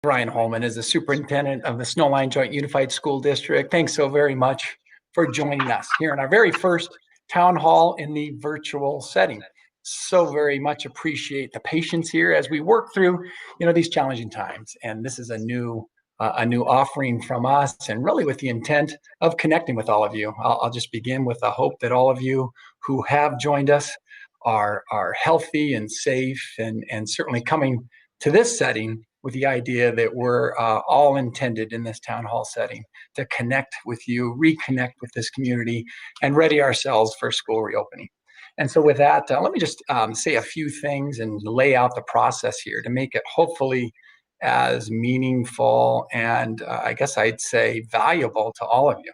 Brian Holman is the superintendent of the Snowline Joint Unified School District. Thanks so very much for joining us here in our very first town hall in the virtual setting. So very much appreciate the patience here as we work through, these challenging times. And this is a new offering from us, and really with the intent of connecting with all of you. I'll just begin with the hope that all of you who have joined us are healthy and safe, and certainly coming to this setting with the idea that we're all intended in this town hall setting to connect with you, reconnect with this community, and ready ourselves for school reopening. And so with that, let me just say a few things and lay out the process here to make it hopefully as meaningful and I guess I'd say valuable to all of you.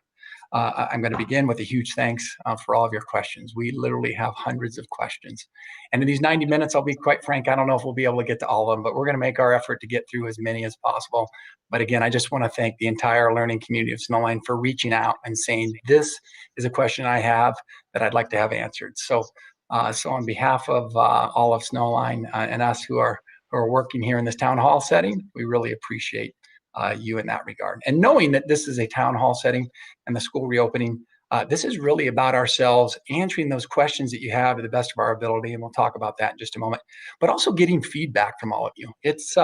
I'm going to begin with a huge thanks for all of your questions. We literally have hundreds of questions. And in these 90 minutes, I'll be quite frank, I don't know if we'll be able to get to all of them, but we're going to make our effort to get through as many as possible. But again, I just want to thank the entire learning community of Snowline for reaching out and saying, this is a question I have that I'd like to have answered. So on behalf of all of Snowline and us who are working here in this town hall setting, we really appreciate you in that regard. And knowing that this is a town hall setting and the school reopening, this is really about ourselves answering those questions that you have to the best of our ability, and we'll talk about that in just a moment, but also getting feedback from all of you. It's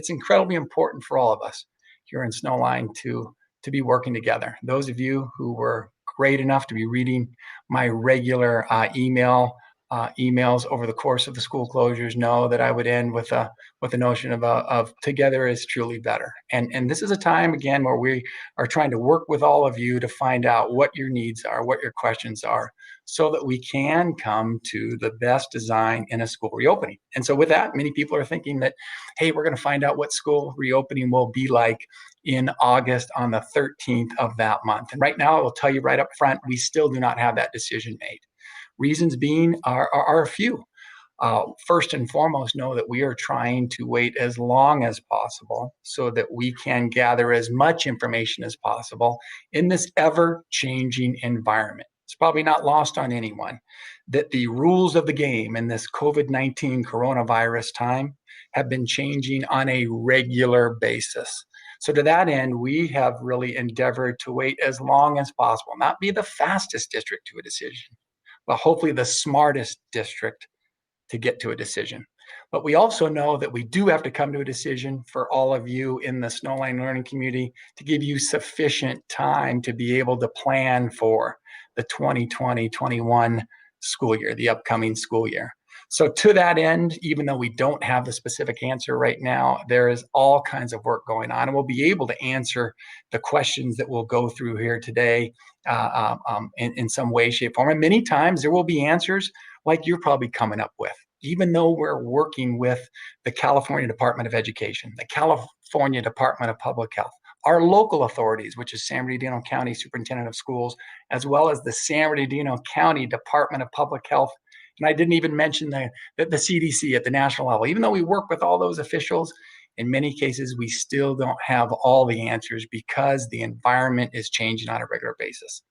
incredibly important for all of us here in Snowline to be working together. Those of you who were great enough to be reading my regular emails over the course of the school closures know that I would end with the notion of together is truly better. And this is a time, again, where we are trying to work with all of you to find out what your needs are, what your questions are, so that we can come to the best design in a school reopening. And so with that, many people are thinking that, hey, we're going to find out what school reopening will be like in August on the 13th of that month. And right now, I will tell you right up front, we still do not have that decision made. Reasons being are a few. First and foremost, know that we are trying to wait as long as possible so that we can gather as much information as possible in this ever-changing environment. It's probably not lost on anyone that the rules of the game in this COVID-19 coronavirus time have been changing on a regular basis. So to that end, we have really endeavored to wait as long as possible, not be the fastest district to a decision, but hopefully the smartest district to get to a decision. But we also know that we do have to come to a decision for all of you in the Snowline learning community to give you sufficient time to be able to plan for the 2020-21 school year, the upcoming school year. So to that end, even though we don't have the specific answer right now, there is all kinds of work going on, and we'll be able to answer the questions that we'll go through here today in some way, shape, form. And many times there will be answers like you're probably coming up with, even though we're working with the California Department of Education, the California Department of Public Health, our local authorities, which is San Bernardino County Superintendent of Schools, as well as the San Bernardino County Department of Public Health. And I didn't even mention the CDC at the national level. Even though we work with all those officials, in many cases, we still don't have all the answers because the environment is changing on a regular basis.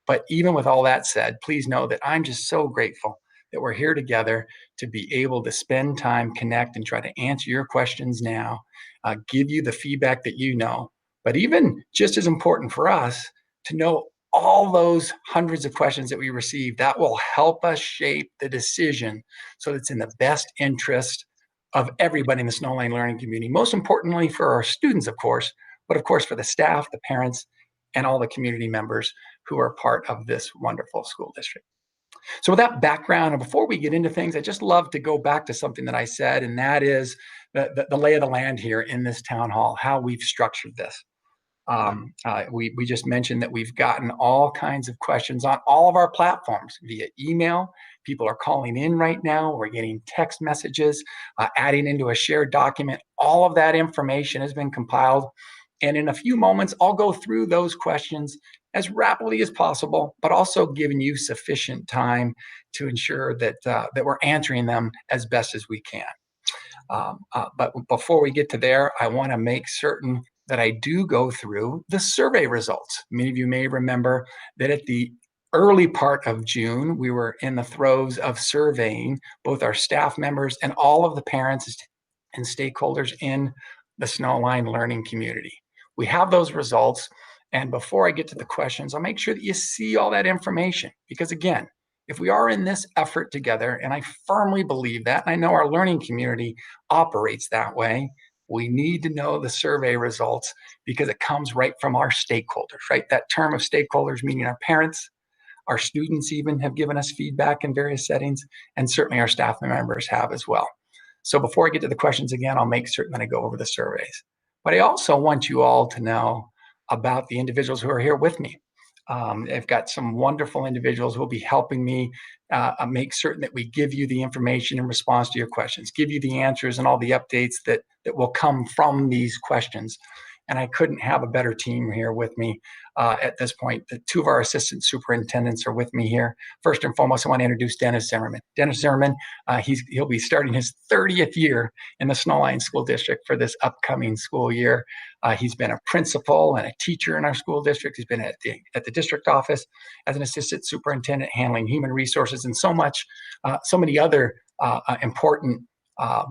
But even with all that said, please know that I'm just so grateful that we're here together to be able to spend time, connect, and try to answer your questions now, give you the feedback that you know. But even just as important for us to know all those hundreds of questions that we receive, that will help us shape the decision so that it's in the best interest of everybody in the Snowline learning community. Most importantly for our students, of course, but of course for the staff, the parents, and all the community members who are part of this wonderful school district. So with that background, and before we get into things, I just love to go back to something that I said, and that is the lay of the land here in this town hall, how we've structured this. We just mentioned that we've gotten all kinds of questions on all of our platforms via email. People are calling in right now. We're getting text messages, adding into a shared document. All of that information has been compiled. And in a few moments, I'll go through those questions as rapidly as possible, but also giving you sufficient time to ensure that we're answering them as best as we can. But before we get to there, I want to make certain that I do go through the survey results. Many of you may remember that at the early part of June, we were in the throes of surveying both our staff members and all of the parents and stakeholders in the Snowline learning community. We have those results. And before I get to the questions, I'll make sure that you see all that information. Because again, if we are in this effort together, and I firmly believe that, and I know our learning community operates that way, we need to know the survey results because it comes right from our stakeholders, right? That term of stakeholders, meaning our parents, our students even have given us feedback in various settings, and certainly our staff members have as well. So before I get to the questions again, I'll make certain that I go over the surveys. But I also want you all to know about the individuals who are here with me. I've got some wonderful individuals who will be helping me make certain that we give you the information in response to your questions, give you the answers and all the updates that will come from these questions. And I couldn't have a better team here with me at this point. The two of our assistant superintendents are with me here. First and foremost, I want to introduce Dennis Zimmerman. Dennis Zimmerman, he'll be starting his 30th year in the Snowline School District for this upcoming school year. He's been a principal and a teacher in our school district. He's been at the district office as an assistant superintendent, handling human resources and so many other important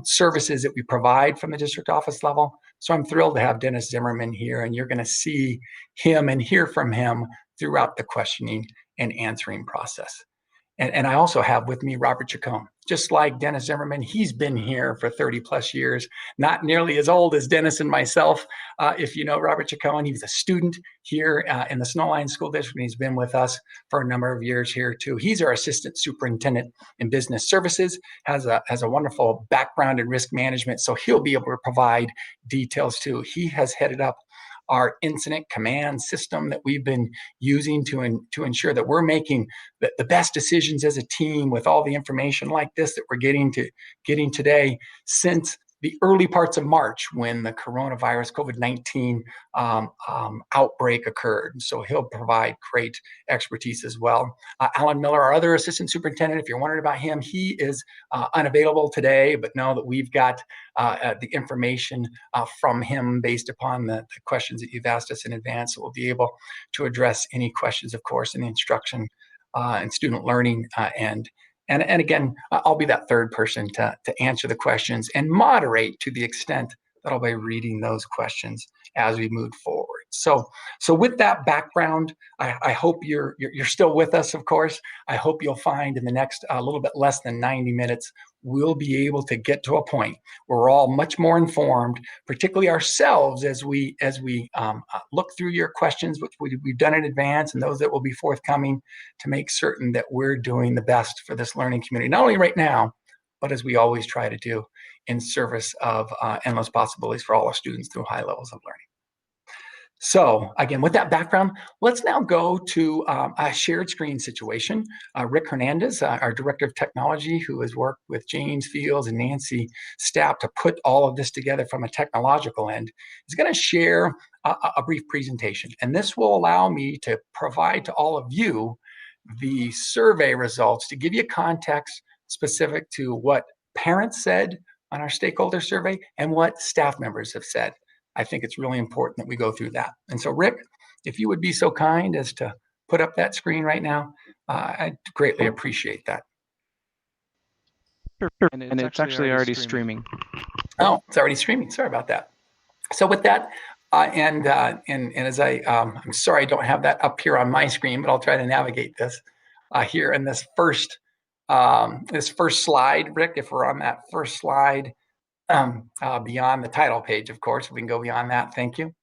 services that we provide from the district office level. So I'm thrilled to have Dennis Zimmerman here, and you're going to see him and hear from him throughout the questioning and answering process. And I also have with me Robert Chacon. Just like Dennis Zimmerman, he's been here for 30 plus years, not nearly as old as Dennis and myself. If you know Robert Chacon, he was a student here in the Snowline School District, and he's been with us for a number of years here too. He's our assistant superintendent in business services, has a wonderful background in risk management, so he'll be able to provide details too. He has headed up our incident command system that we've been using to ensure that we're making the best decisions as a team with all the information like this that we're getting today since the early parts of March when the coronavirus COVID-19 outbreak occurred. So he'll provide great expertise as well. Alan Miller, our other assistant superintendent, if you're wondering about him, he is unavailable today, but know that we've got the information from him based upon the questions that you've asked us in advance. So we'll be able to address any questions, of course, in the instruction and student learning and again, I'll be that third person to answer the questions and moderate to the extent that I'll be reading those questions as we move forward. So with that background, I hope you're still with us, of course. I hope you'll find in the next a little bit less than 90 minutes, we'll be able to get to a point where we're all much more informed, particularly ourselves as we look through your questions, which we've done in advance, and those that will be forthcoming, to make certain that we're doing the best for this learning community, not only right now, but as we always try to do in service of endless possibilities for all our students through high levels of learning. So again, with that background, let's now go to a shared screen situation. Rick Hernandez, our Director of Technology, who has worked with James Fields and Nancy Stapp to put all of this together from a technological end, is going to share a brief presentation. And this will allow me to provide to all of you the survey results to give you context specific to what parents said on our stakeholder survey and what staff members have said. I think it's really important that we go through that. And so, Rick, if you would be so kind as to put up that screen right now, I'd greatly appreciate that. Sure. And it's actually already streaming. Oh, it's already streaming. Sorry about that. So with that, and as I'm sorry I don't have that up here on my screen, but I'll try to navigate this here in this first slide, Rick. If we're on that first slide. Beyond the title page, of course, we can go beyond that. Thank you.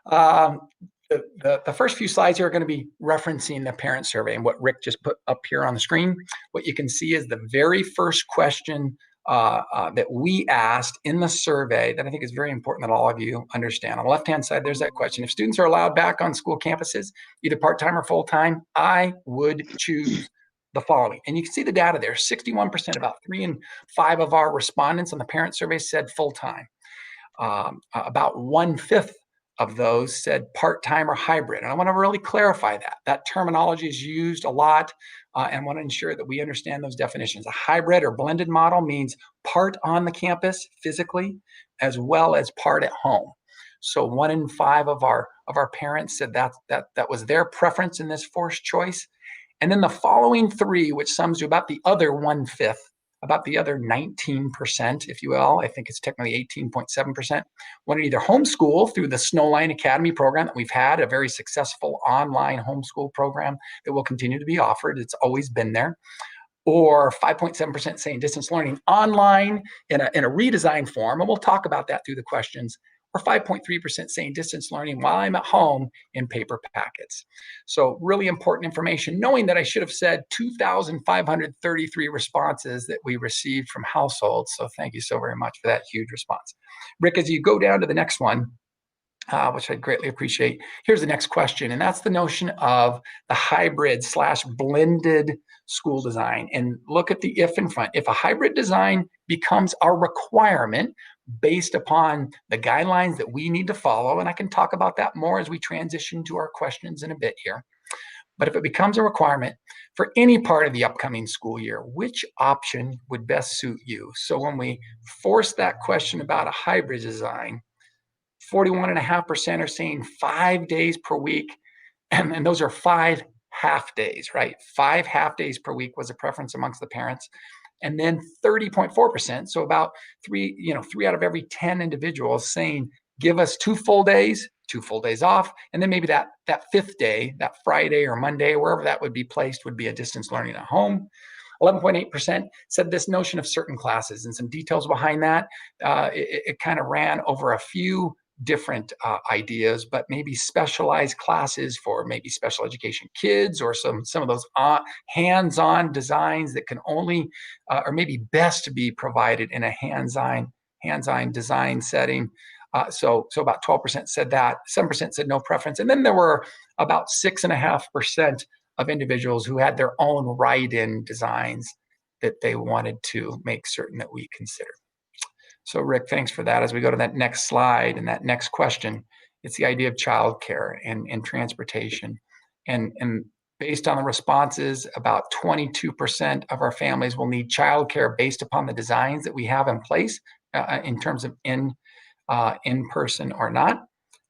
The first few slides here are going to be referencing the parent survey and what Rick just put up here on the screen. What you can see is the very first question that we asked in the survey that I think is very important that all of you understand. On the left-hand side, there's that question. If students are allowed back on school campuses, either part-time or full-time, I would choose the following. And you can see the data there. 61%, about 3 in 5 of our respondents on the parent survey said full-time. About 1/5 of those said part-time or hybrid. And I want to really clarify that. That terminology is used a lot and want to ensure that we understand those definitions. A hybrid or blended model means part on the campus physically as well as part at home. So 1 in 5 of our parents said that was their preference in this forced choice. And then the following 3, which sums to about the other 1/5, about the other 19%, if you will. I think it's technically 18.7%. Want to either homeschool through the Snowline Academy program that we've had, a very successful online homeschool program that will continue to be offered. It's always been there. Or 5.7% saying distance learning online in a redesigned form, and we'll talk about that through the questions, or 5.3% saying distance learning while I'm at home in paper packets. So really important information, knowing that I should have said 2,533 responses that we received from households. So thank you so very much for that huge response. Rick, as you go down to the next one, which I greatly appreciate. Here's the next question, and that's the notion of the hybrid/blended school design. And look at the if in front. If a hybrid design becomes our requirement based upon the guidelines that we need to follow, and I can talk about that more as we transition to our questions in a bit here. But if it becomes a requirement for any part of the upcoming school year, which option would best suit you? So when we force that question about a hybrid design, 41.5% are saying 5 days per week, and those are 5 half days, right? 5 half days per week was a preference amongst the parents. And then 30.4%, so about three out of every 10 individuals saying, give us 2 full days, 2 full days off, and then maybe that 5th day, that Friday or Monday, wherever that would be placed, would be a distance learning at home. 11.8% said this notion of certain classes, and some details behind that. It kind of ran over a few different ideas, but maybe specialized classes for maybe special education kids, or some of those hands-on designs that can only or maybe best be provided in a hands-on design setting. So about 12% said that, 7% said no preference, and then there were about 6.5% of individuals who had their own write-in designs that they wanted to make certain that we consider. So Rick, thanks for that. As we go to that next slide and that next question, it's the idea of childcare and transportation. And based on the responses, about 22% of our families will need childcare based upon the designs that we have in place in terms of in-person or not.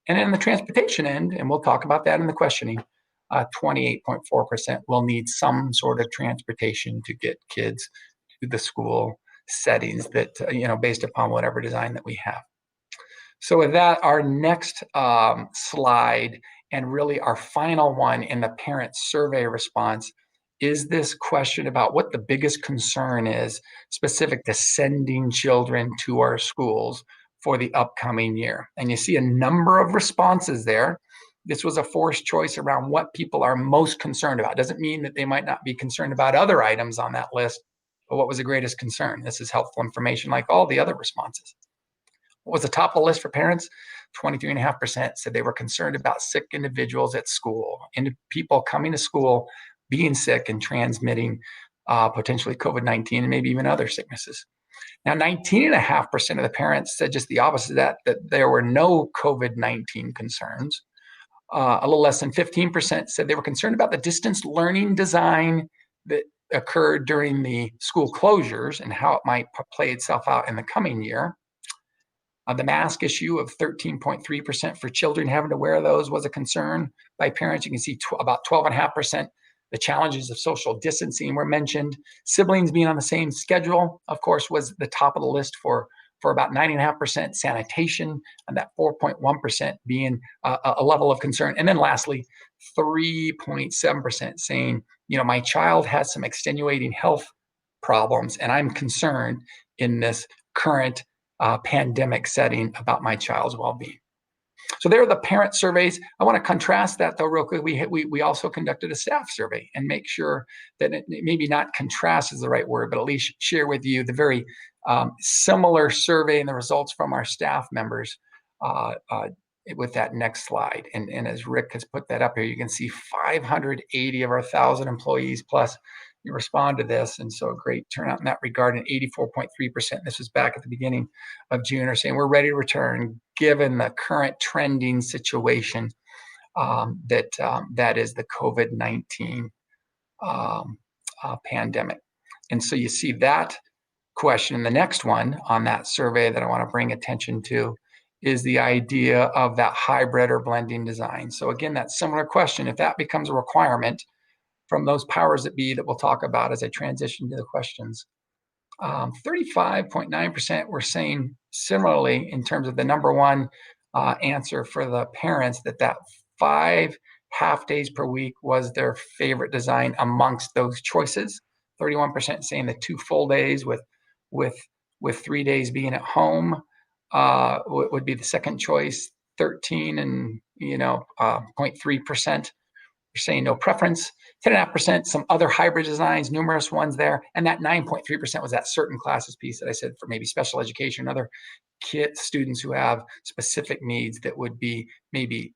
And in the transportation end, and we'll talk about that in the questioning, 28.4% will need some sort of transportation to get kids to the school settings that, based upon whatever design that we have. So with that, our next slide, and really our final one in the parent survey response, is this question about what the biggest concern is specific to sending children to our schools for the upcoming year. And you see a number of responses there. This was a forced choice around what people are most concerned about. Doesn't mean that they might not be concerned about other items on that list, but what was the greatest concern? This is helpful information like all the other responses. What was the top of the list for parents? 23.5% said they were concerned about sick individuals at school, and people coming to school being sick and transmitting potentially COVID-19 and maybe even other sicknesses. Now, 19.5% of the parents said just the opposite of that there were no COVID-19 concerns. A little less than 15% said they were concerned about the distance learning design that occurred during the school closures and how it might play itself out in the coming year. The mask issue of 13.3% for children having to wear those was a concern by parents. You can see about 12.5%. The challenges of social distancing were mentioned. Siblings being on the same schedule, of course, was the top of the list for about 9.5%. Sanitation, and that 4.1% being a level of concern. And then lastly, 3.7% saying, my child has some extenuating health problems, and I'm concerned in this current pandemic setting about my child's well-being. So there are the parent surveys. I want to contrast that though real quick. We also conducted a staff survey and make sure that maybe not contrast is the right word, but at least share with you the very similar survey and the results from our staff members with that next slide. And as Rick has put that up here, you can see 580 of our 1,000 employees plus you respond to this. And so a great turnout in that regard, and 84.3%, this was back at the beginning of June, are saying we're ready to return given the current trending situation that is the COVID-19 pandemic. And so you see that question. The next one on that survey that I want to bring attention to is the idea of that hybrid or blending design. So again, that similar question, if that becomes a requirement from those powers that be that we'll talk about as I transition to the questions, 35.9% were saying similarly in terms of the number one answer for the parents, that 5 half days per week was their favorite design amongst those choices. 31% saying the 2 full days with 3 days being at home would be the second choice. 13 and 0.3% are saying no preference. 10.5%, some other hybrid designs, numerous ones there. And that 9.3% was that certain classes piece that I said for maybe special education, other students who have specific needs that would be maybe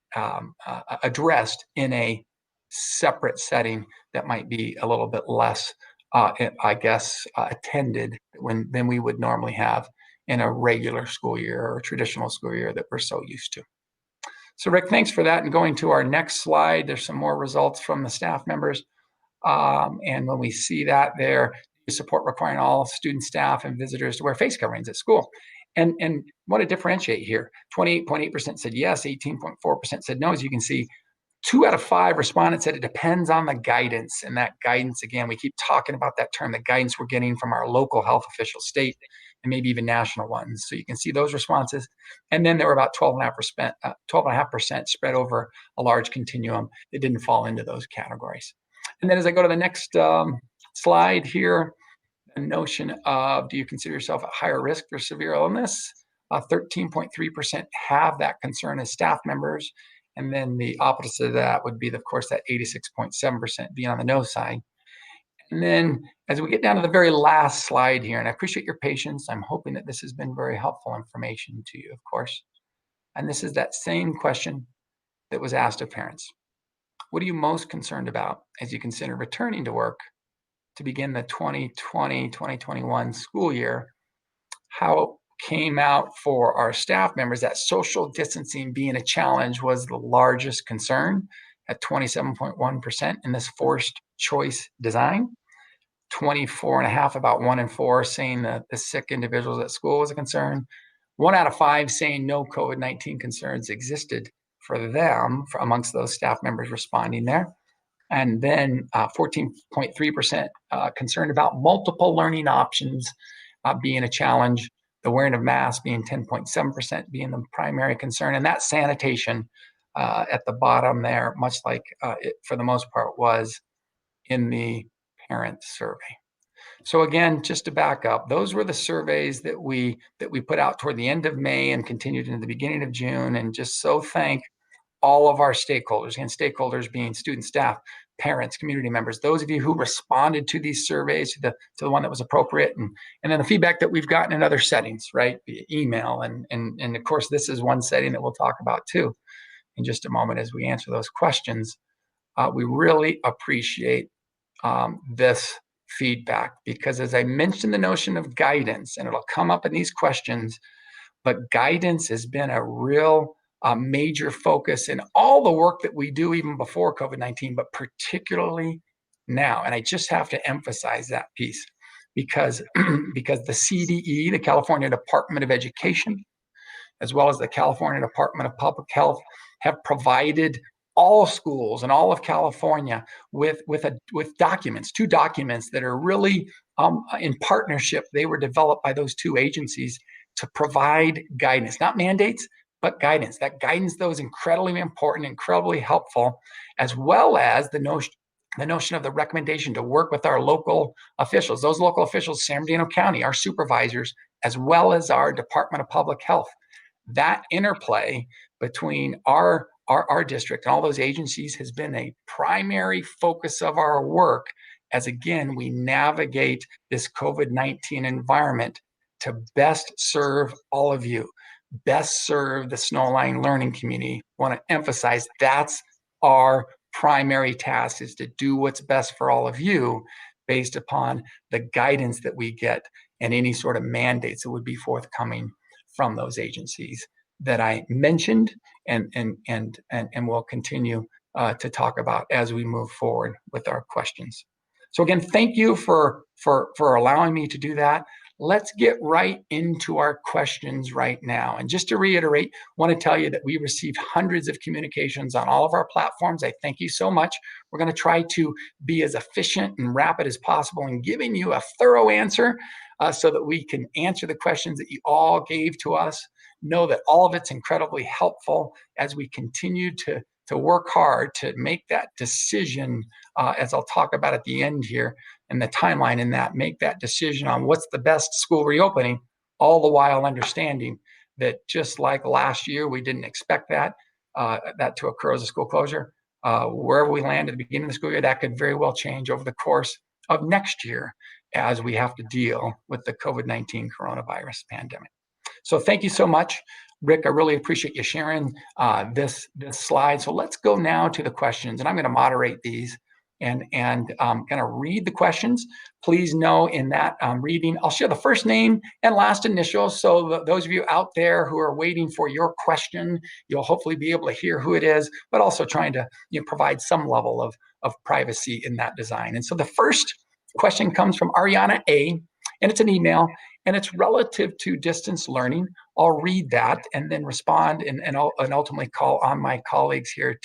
addressed in a separate setting that might be a little bit less, attended than we would normally have in a regular school year or a traditional school year that we're so used to. So Rick, thanks for that. And going to our next slide, there's some more results from the staff members. And when we see that there, support requiring all student, staff, and visitors to wear face coverings at school. And want to differentiate here. 28.8% said yes, 18.4% said no. As you can see, 2 out of 5 respondents said it depends on the guidance. And that guidance, again, we keep talking about that term, the guidance we're getting from our local health officials, state, and maybe even national ones. So you can see those responses. And then there were about 12.5% spread over a large continuum that didn't fall into those categories. And then as I go to the next slide here, the notion of, do you consider yourself at higher risk for severe illness? 13.3% have that concern as staff members. And then the opposite of that would be, of course, that 86.7% being on the no side. And then as we get down to the very last slide here, and I appreciate your patience, I'm hoping that this has been very helpful information to you, of course. And this is that same question that was asked of parents. What are you most concerned about as you consider returning to work to begin the 2020-2021 school year? How came out for our staff members that social distancing being a challenge was the largest concern at 27.1% in this forced choice design. 24.5%, about 1 in 4, saying that the sick individuals at school was a concern. 1 out of 5 saying no COVID-19 concerns existed for them, amongst those staff members responding there. And then 14.3% concerned about multiple learning options being a challenge. The wearing of masks being 10.7% being the primary concern. And that sanitation at the bottom there, much like it for the most part was in the parent survey. So again, just to back up, those were the surveys that we put out toward the end of May and continued into the beginning of June. And just so thank all of our stakeholders, and stakeholders being student, staff, parents, community members, those of you who responded to these surveys, to the one that was appropriate, and then the feedback that we've gotten in other settings, right, via email, and of course, this is one setting that we'll talk about too in just a moment as we answer those questions. We really appreciate this feedback, because as I mentioned, the notion of guidance, and it'll come up in these questions, but guidance has been a real major focus in all the work that we do even before COVID-19, but particularly now. And I just have to emphasize that piece because the CDE, the California Department of Education, as well as the California Department of Public Health, have provided all schools in all of California with documents, 2 documents that are really in partnership. They were developed by those 2 agencies to provide guidance, not mandates, but guidance. That guidance, though, is incredibly important, incredibly helpful, as well as the notion of the recommendation to work with our local officials, those local officials, San Bernardino County, our supervisors, as well as our Department of Public Health. That interplay between our district and all those agencies has been a primary focus of our work as, again, we navigate this COVID-19 environment to best serve all of you, best serve the Snowline learning community. I want to emphasize that's our primary task, is to do what's best for all of you based upon the guidance that we get and any sort of mandates that would be forthcoming from those agencies that I mentioned and we'll continue to talk about as we move forward with our questions. So again, thank you for allowing me to do that. Let's get right into our questions right now. And just to reiterate, I want to tell you that we received hundreds of communications on all of our platforms. I thank you so much. We're going to try to be as efficient and rapid as possible in giving you a thorough answer. so that we can answer the questions that you all gave to us. Know that all of it's incredibly helpful as we continue to work hard to make that decision, as I'll talk about at the end here, and the timeline in that, make that decision on what's the best school reopening, all the while understanding that just like last year, we didn't expect that to occur as a school closure. Wherever we land at the beginning of the school year, that could very well change over the course of next year as we have to deal with the COVID-19 coronavirus pandemic. So thank you so much, Rick. I really appreciate you sharing this slide. So let's go now to the questions, and I'm going to moderate these and going to read the questions. Please know in that reading, I'll share the first name and last initials. So those of you out there who are waiting for your question, you'll hopefully be able to hear who it is, but also trying to provide some level of privacy in that design. And so the first question comes from Ariana A, and it's an email, and it's relative to distance learning. I'll read that and then respond and ultimately call on my colleagues here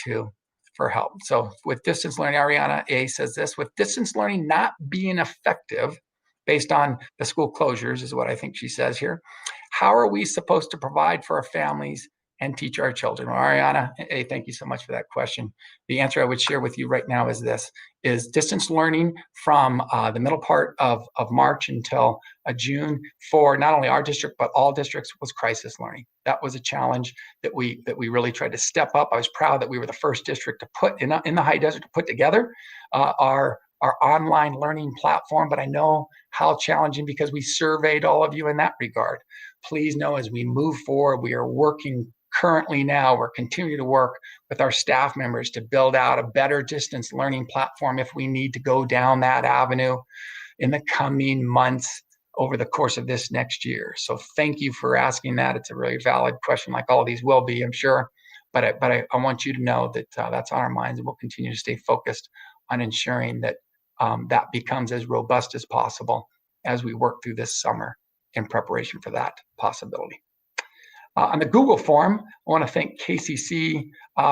for help. So with distance learning, Ariana A says this: with distance learning not being effective based on the school closures, is what I think she says here, how are we supposed to provide for our families and teach our children? Well, Ariana A, thank you so much for that question. The answer I would share with you right now is this: is distance learning from the middle part of March until June for not only our district, but all districts, was crisis learning. That was a challenge that we really tried to step up. I was proud that we were the first district to put in the high desert to put together our online learning platform, but I know how challenging, because we surveyed all of you in that regard. Please know, as we move forward, we are working currently now, we're continuing to work with our staff members to build out a better distance learning platform if we need to go down that avenue in the coming months over the course of this next year. So thank you for asking that. It's a really valid question, like all of these will be, I'm sure. But I want you to know that that's on our minds, and we'll continue to stay focused on ensuring that that becomes as robust as possible as we work through this summer in preparation for that possibility. On the Google form, I want to thank KCC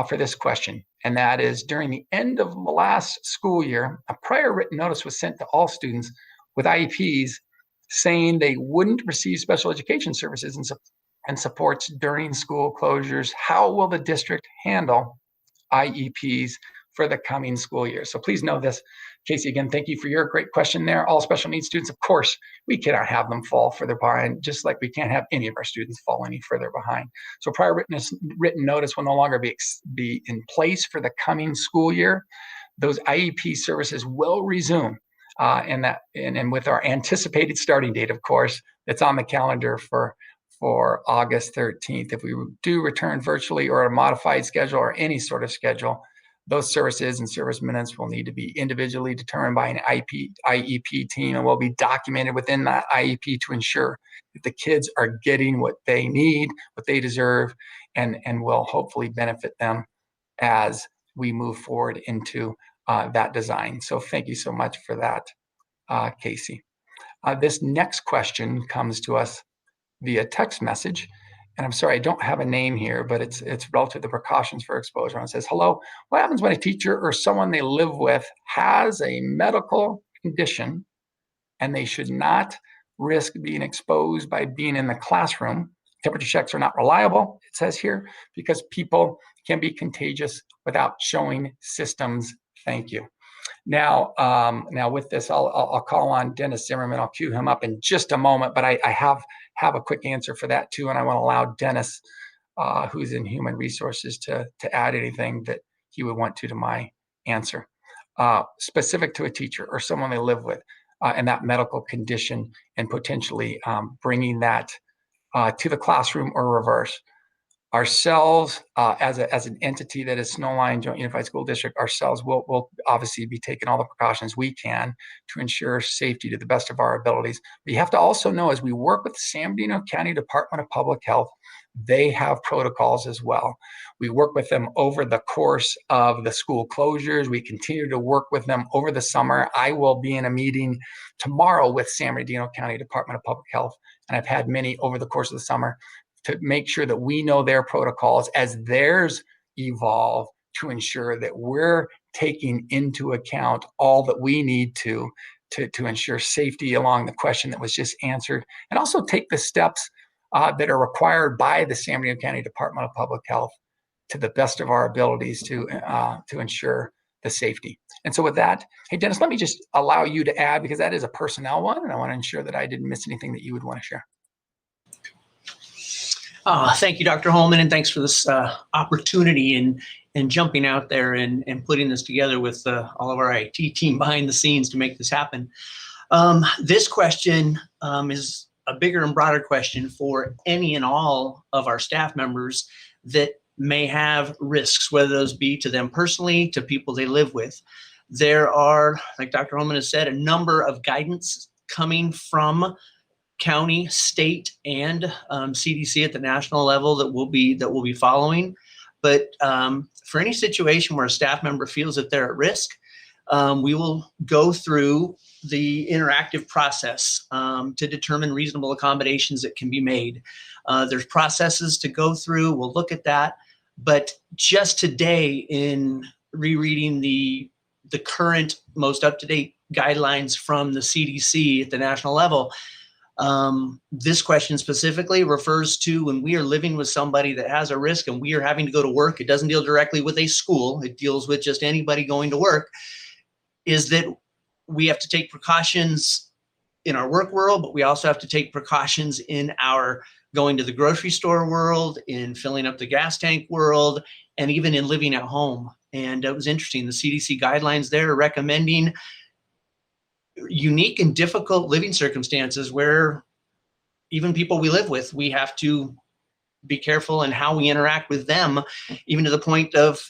for this question, and that is: during the end of the last school year, a prior written notice was sent to all students with IEPs saying they wouldn't receive special education services and supports during school closures. How will the district handle IEPs for the coming school year? So please know this, Casey. Again, thank you for your great question there. All special needs students, of course, we cannot have them fall further behind, just like we can't have any of our students fall any further behind. So prior written notice will no longer be in place for the coming school year. Those IEP services will resume, and with our anticipated starting date, of course, it's on the calendar for August 13th. If we do return virtually or a modified schedule or any sort of schedule, those services and service minutes will need to be individually determined by an IEP team, and will be documented within that IEP to ensure that the kids are getting what they need, what they deserve, and will hopefully benefit them as we move forward into that design. So thank you so much for that, Casey. This next question comes to us via text message. And I'm sorry, I don't have a name here, but it's relative to the precautions for exposure. And it says, hello, what happens when a teacher or someone they live with has a medical condition and they should not risk being exposed by being in the classroom? Temperature checks are not reliable, it says here, because people can be contagious without showing systems. Thank you. Now with this, I'll call on Dennis Zimmerman. I'll cue him up in just a moment, but I have a quick answer for that too, and I want to allow Dennis, who's in human resources, to add anything that he would want to my answer. Specific to a teacher or someone they live with, and that medical condition, and potentially bringing that to the classroom or reverse. Ourselves, as an entity that is Snowline Joint Unified School District, ourselves will obviously be taking all the precautions we can to ensure safety to the best of our abilities. But you have to also know, as we work with the San Bernardino County Department of Public Health, they have protocols as well. We work with them over the course of the school closures. We continue to work with them over the summer. I will be in a meeting tomorrow with San Bernardino County Department of Public Health, and I've had many over the course of the summer, to make sure that we know their protocols as theirs evolve, to ensure that we're taking into account all that we need to to ensure safety along the question that was just answered, and also take the steps that are required by the San Bernardino County Department of Public Health to the best of our abilities to ensure the safety. And so with that, hey, Dennis, let me just allow you to add, because that is a personnel one, and I want to ensure that I didn't miss anything that you would want to share. Thank you, Dr. Holman, and thanks for this opportunity and jumping out there and putting this together with all of our IT team behind the scenes to make this happen. This question is a bigger and broader question for any and all of our staff members that may have risks, whether those be to them personally, to people they live with. There are, like Dr. Holman has said, a number of guidance coming from county, state, and CDC at the national level that we'll be following. But for any situation where a staff member feels that they're at risk, we will go through the interactive process to determine reasonable accommodations that can be made. There's processes to go through. We'll look at that. But just today, in rereading the current, most up-to-date guidelines from the CDC at the national level, this question specifically refers to when we are living with somebody that has a risk and we are having to go to work. It doesn't deal directly with a school. It deals with just anybody going to work, is that we have to take precautions in our work world, but we also have to take precautions in our going to the grocery store world, in filling up the gas tank world, and even in living at home. And it was interesting, the CDC guidelines there are recommending unique and difficult living circumstances where even people we live with, we have to be careful in how we interact with them, even to the point of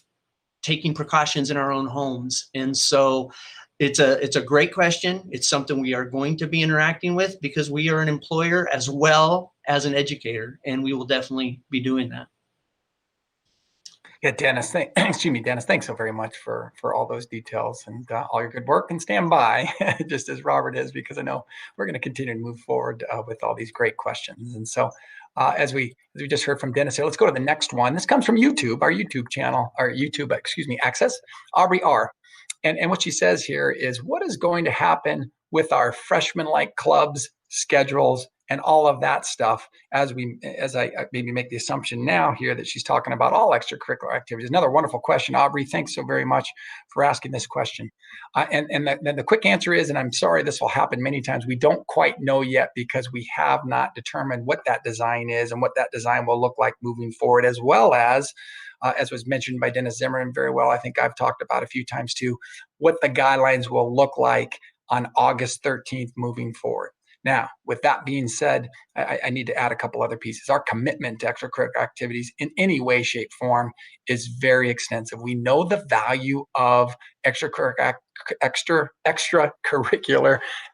taking precautions in our own homes. And so it's a great question. It's something we are going to be interacting with because we are an employer as well as an educator, and we will definitely be doing that. Yeah, Dennis, excuse me, Dennis, thanks so very much for all those details and all your good work, and stand by just as Robert is, because I know we're going to continue to move forward with all these great questions. And so as we just heard from Dennis here, let's go to the next one. This comes from YouTube, our YouTube channel, our YouTube, access, Aubrey R. And what she says here is, what is going to happen with our freshman-like clubs, schedules, and all of that stuff as I maybe make the assumption now here that she's talking about all extracurricular activities? Another wonderful question, Aubrey. Thanks so very much for asking this question. And the quick answer is, and I'm sorry this will happen many times, we don't quite know yet because we have not determined what that design is and what that design will look like moving forward, as well as was mentioned by Dennis Zimmerman very well, I think I've talked about a few times too, what the guidelines will look like on August 13th moving forward. Now, with that being said, I need to add a couple other pieces. Our commitment to extracurricular activities in any way, shape, form is very extensive. We know the value of extracurricular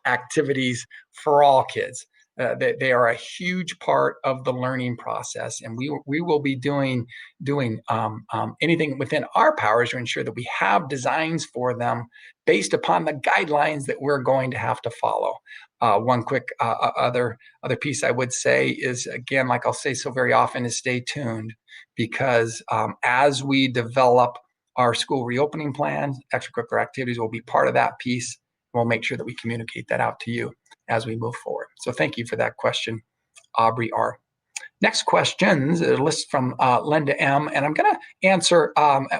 activities for all kids. They are a huge part of the learning process, and we will be doing anything within our powers to ensure that we have designs for them based upon the guidelines that we're going to have to follow. One quick other piece I would say is, again, like I'll say so very often, is stay tuned, because as we develop our school reopening plans, extracurricular activities will be part of that piece. We'll make sure that we communicate that out to you as we move forward. So thank you for that question, Aubrey R. Next questions, a list from Linda M. And I'm going to answer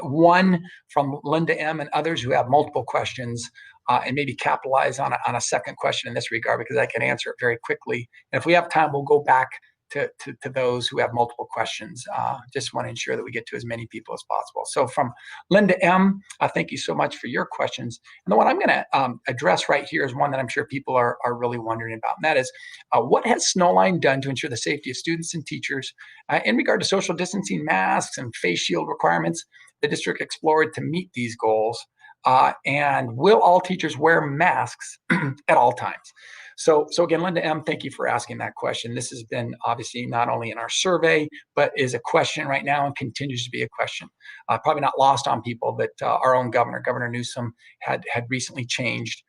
one from Linda M. and others who have multiple questions, and maybe capitalize on a second question in this regard, because I can answer it very quickly. And if we have time, we'll go back to those who have multiple questions. Just want to ensure that we get to as many people as possible. So from Linda M., thank you so much for your questions. And the one I'm going to address right here is one that I'm sure people are really wondering about, and that is, what has Snowline done to ensure the safety of students and teachers in regard to social distancing, masks, and face shield requirements? The district explored to meet these goals, and will all teachers wear masks at all times? So again, Linda M., thank you for asking that question. This has been obviously not only in our survey, but is a question right now and continues to be a question. Probably not lost on people that our own Governor Newsom, had recently changed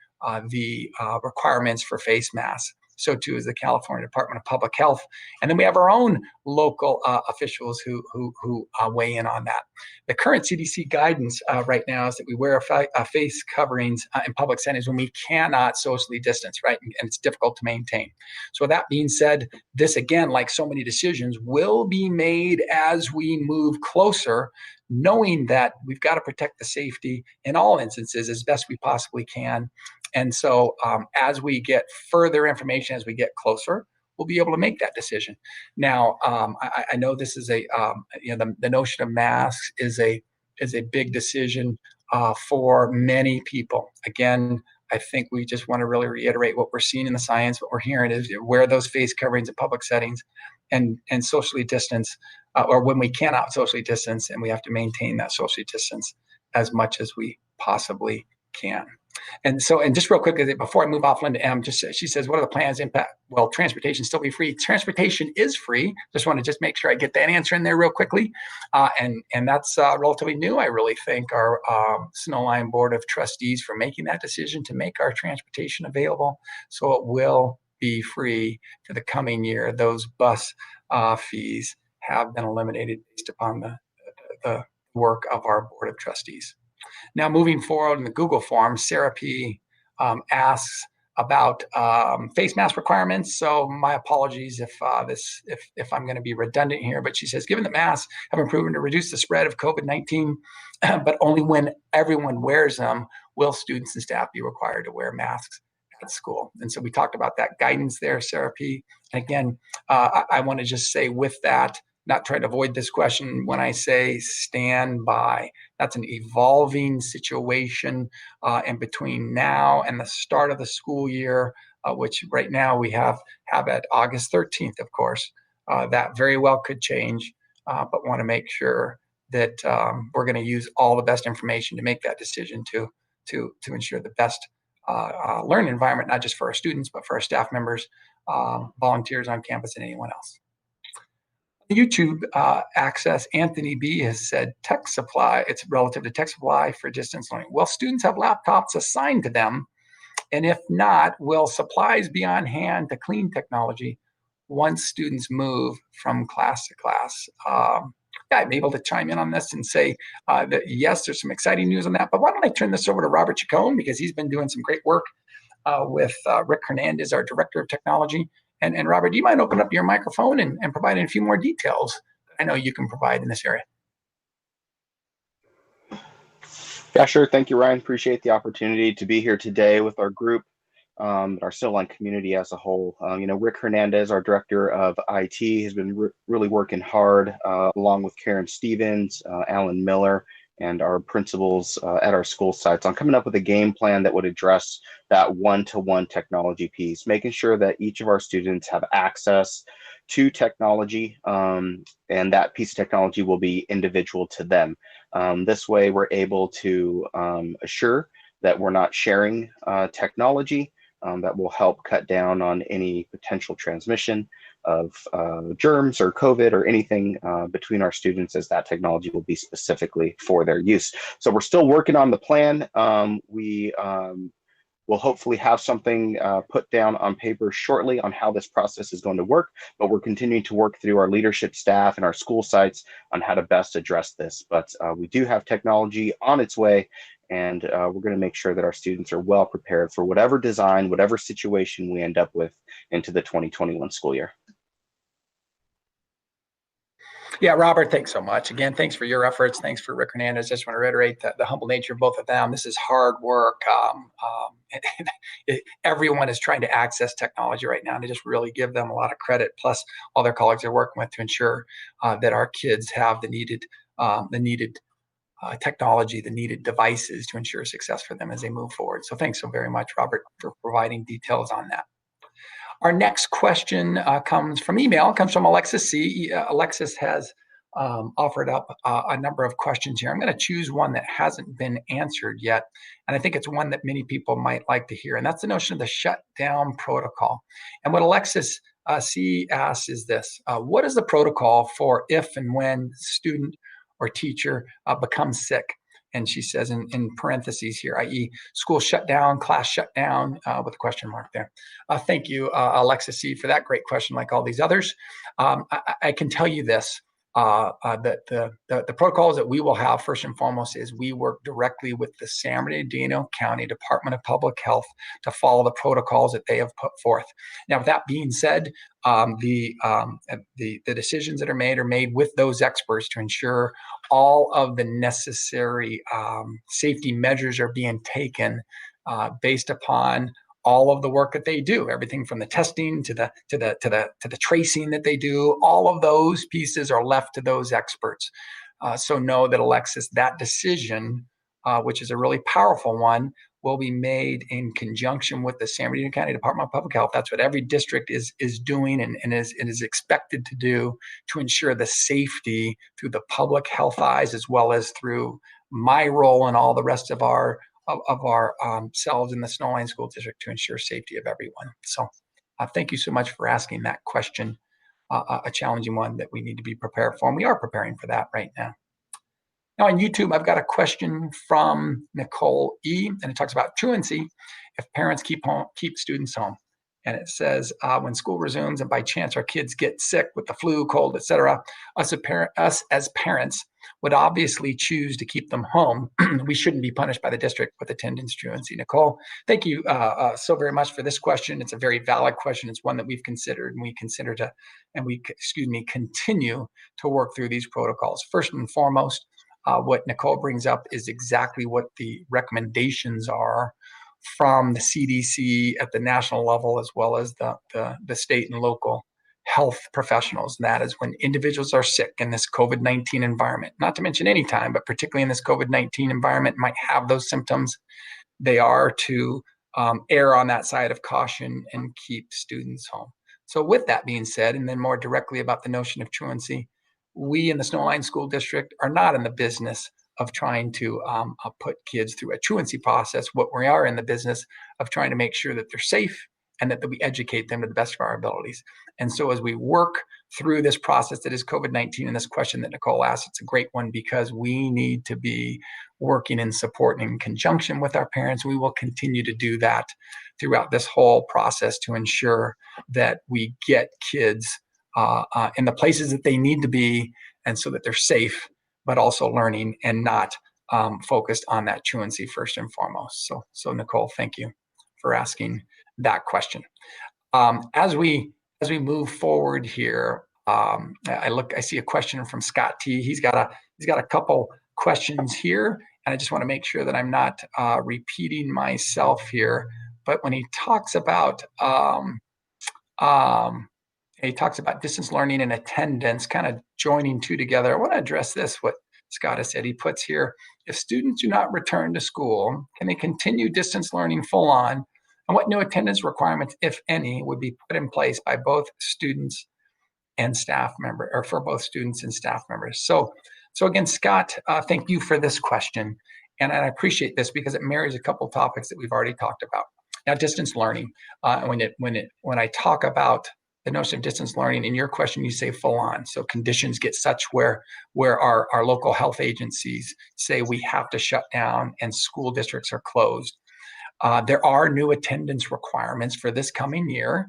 the requirements for face masks. So too is the California Department of Public Health. And then we have our own local officials who weigh in on that. The current CDC guidance right now is that we wear face coverings in public settings when we cannot socially distance, right? And it's difficult to maintain. So that being said, this again, like so many decisions, will be made as we move closer, knowing that we've got to protect the safety in all instances as best we possibly can. And so as we get further information, as we get closer, we'll be able to make that decision. Now, I know this is the notion of masks is a big decision for many people. Again, I think we just want to really reiterate what we're seeing in the science. What we're hearing is wear those face coverings in public settings and socially distance, or when we cannot socially distance, and we have to maintain that socially distance as much as we possibly can. And just real quick, before I move off, Linda M, she says, what are the plans impact? Well, transportation still be free. Transportation is free. Just want to make sure I get that answer in there real quickly. And that's relatively new, I really think, our Snowline Board of Trustees for making that decision to make our transportation available. So it will be free for the coming year. Those bus fees have been eliminated based upon the work of our Board of Trustees. Now, moving forward in the Google form, Sarah P. asks about face mask requirements. So my apologies if I'm going to be redundant here, but she says, given that masks have been proven to reduce the spread of COVID-19, but only when everyone wears them, will students and staff be required to wear masks at school? And so we talked about that guidance there, Sarah P. And again, I want to just say with that, not trying to avoid this question, when I say stand by, that's an evolving situation in between now and the start of the school year, which right now we have at August 13th, of course. That very well could change, but want to make sure that we're going to use all the best information to make that decision to ensure the best learning environment, not just for our students, but for our staff members, volunteers on campus, and anyone else. YouTube access, Anthony B has said tech supply, it's relative to tech supply for distance learning. Will students have laptops assigned to them? And if not, will supplies be on hand to clean technology once students move from class to class? I'm able to chime in on this and say that yes, there's some exciting news on that, but why don't I turn this over to Robert Chacon, because he's been doing some great work with Rick Hernandez, our Director of Technology. And Robert, do you mind opening up your microphone and providing a few more details I know you can provide in this area? Yeah, sure. Thank you, Ryan. Appreciate the opportunity to be here today with our group, our Snowline community as a whole. Rick Hernandez, our Director of IT, has been really working hard along with Karen Stevens, Alan Miller, and our principals at our school sites on coming up with a game plan that would address that one-to-one technology piece, making sure that each of our students have access to technology, and that piece of technology will be individual to them. This way, we're able to assure that we're not sharing technology that will help cut down on any potential transmission of germs or COVID or anything between our students, as that technology will be specifically for their use. So we're still working on the plan. We will hopefully have something put down on paper shortly on how this process is going to work, but we're continuing to work through our leadership staff and our school sites on how to best address this. But we do have technology on its way, and we're going to make sure that our students are well prepared for whatever design, whatever situation we end up with into the 2021 school year. Yeah, Robert, thanks so much. Again, thanks for your efforts. Thanks for Rick Hernandez. Just want to reiterate that the humble nature of both of them. This is hard work. Everyone is trying to access technology right now, and to just really give them a lot of credit, plus all their colleagues they're working with, to ensure that our kids have the needed technology, the needed devices to ensure success for them as they move forward. So thanks so very much, Robert, for providing details on that. Our next question comes from email, comes from Alexis C. Alexis has offered up a number of questions here. I'm going to choose one that hasn't been answered yet, and I think it's one that many people might like to hear, and that's the notion of the shutdown protocol. And what Alexis C. asks is this: what is the protocol for if and when student or teacher becomes sick? And she says in parentheses here, i.e. school shut down, class shut down, with a question mark there. Thank you, Alexis C, for that great question, like all these others. I can tell you this. That the protocols that we will have, first and foremost, is we work directly with the San Bernardino County Department of Public Health to follow the protocols that they have put forth. Now, with that being said, the decisions that are made with those experts to ensure all of the necessary safety measures are being taken based upon all of the work that they do, everything from the testing to the tracing that they do. All of those pieces are left to those experts. So know that, Alexis, that decision, which is a really powerful one, will be made in conjunction with the San Bernardino County Department of Public Health. That's what every district is doing and is expected to do to ensure the safety through the public health eyes, as well as through my role and all the rest of our selves in the Snowline School District to ensure safety of everyone. So thank you so much for asking that question, a challenging one that we need to be prepared for, and we are preparing for that right now. Now on YouTube, I've got a question from Nicole E, and it talks about truancy if parents keep students home. And it says, when school resumes and by chance our kids get sick with the flu, cold, etc., us as parents would obviously choose to keep them home. We shouldn't be punished by the district with attendance truancy. Nicole, thank you so very much for this question. It's a very valid question. It's one that we've considered, and we continue to work through these protocols. First and foremost, what Nicole brings up is exactly what the recommendations are from the CDC at the national level, as well as the state and local health professionals. And that is when individuals are sick in this COVID-19 environment, not to mention any time, but particularly in this COVID-19 environment, might have those symptoms, they are to err on that side of caution and keep students home. So with that being said, and then more directly about the notion of truancy, we in the Snowline School District are not in the business of trying to put kids through a truancy process. What we are in the business of trying to make sure that they're safe and that we educate them to the best of our abilities. And so as we work through this process that is COVID-19, and this question that Nicole asked, it's a great one because we need to be working in support and in conjunction with our parents. We will continue to do that throughout this whole process to ensure that we get kids in the places that they need to be, and so that they're safe, but also learning and not focused on that truancy first and foremost. So Nicole, thank you for asking that question. As we move forward here, I see a question from Scott T. He's got a couple questions here, and I just want to make sure that I'm not repeating myself here. But when he talks about distance learning and attendance, kind of joining two together, I want to address this, what Scott has said. He puts here, if students do not return to school, can they continue distance learning full on? And what new attendance requirements, if any, would be put in place by both students and staff members, or for both students and staff members? So again, Scott, thank you for this question. And I appreciate this because it marries a couple topics that we've already talked about. Now, distance learning, when I talk about the notion of distance learning, in your question, you say full on. So conditions get such where our local health agencies say we have to shut down and school districts are closed. There are new attendance requirements for this coming year.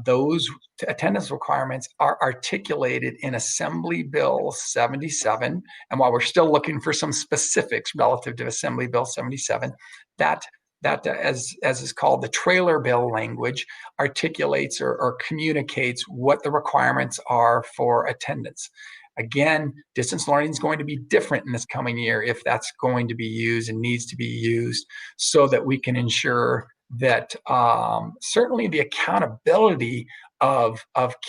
Those attendance requirements are articulated in Assembly Bill 77. And while we're still looking for some specifics relative to Assembly Bill 77, that as is called the trailer bill language, articulates or communicates what the requirements are for attendance. Again, distance learning is going to be different in this coming year if that's going to be used and needs to be used, so that we can ensure that certainly the accountability of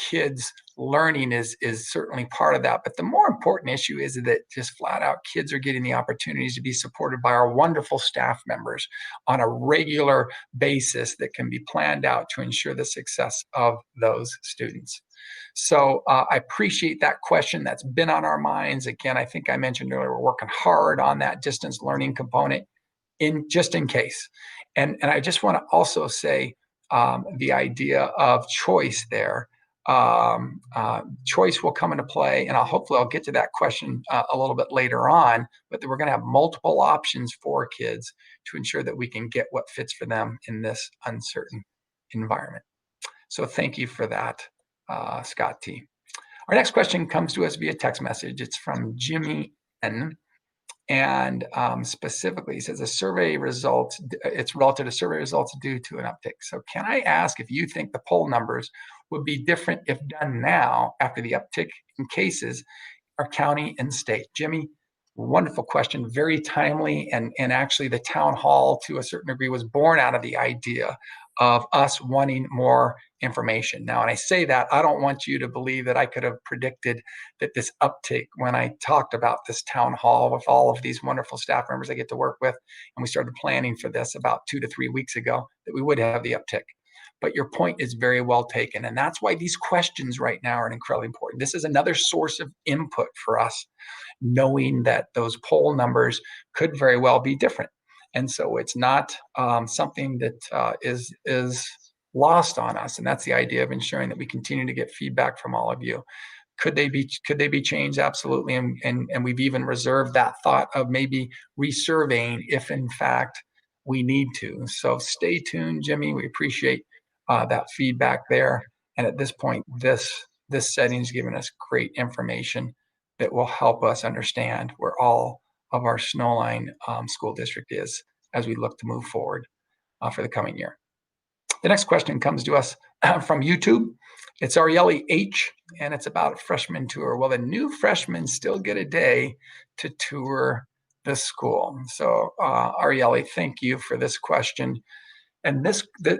kids learning is certainly part of that. But the more important issue is that just flat out kids are getting the opportunities to be supported by our wonderful staff members on a regular basis that can be planned out to ensure the success of those students. So I appreciate that question. That's been on our minds. Again, I think I mentioned earlier, we're working hard on that distance learning component just in case. And I just want to also say the idea of choice there. choice will come into play, and hopefully I'll get to that question a little bit later on, but we're going to have multiple options for kids to ensure that we can get what fits for them in this uncertain environment. So thank you for that, Scott T. Our next question comes to us via text message. It's from Jimmy N. And specifically, he says the survey results, it's relative to survey results due to an uptick. So can I ask if you think the poll numbers would be different if done now after the uptick in cases our county and state? Jimmy, wonderful question, very timely, and actually the town hall to a certain degree was born out of the idea of us wanting more information. Now, and I say that, I don't want you to believe that I could have predicted that this uptick when I talked about this town hall with all of these wonderful staff members I get to work with, and we started planning for this about 2 to 3 weeks ago, that we would have the uptick. But your point is very well taken. And that's why these questions right now are incredibly important. This is another source of input for us, knowing that those poll numbers could very well be different. And so it's not something that is lost on us. And that's the idea of ensuring that we continue to get feedback from all of you. Could they be changed? Absolutely. And we've even reserved that thought of maybe resurveying if in fact we need to. So stay tuned, Jimmy. We appreciate that feedback there. And at this point, this setting is giving us great information that will help us understand where all of our Snowline school district is as we look to move forward for the coming year. The next question comes to us from YouTube. It's Arielle H, and it's about a freshman tour. Will the new freshmen still get a day to tour the school? So Arielle, thank you for this question. And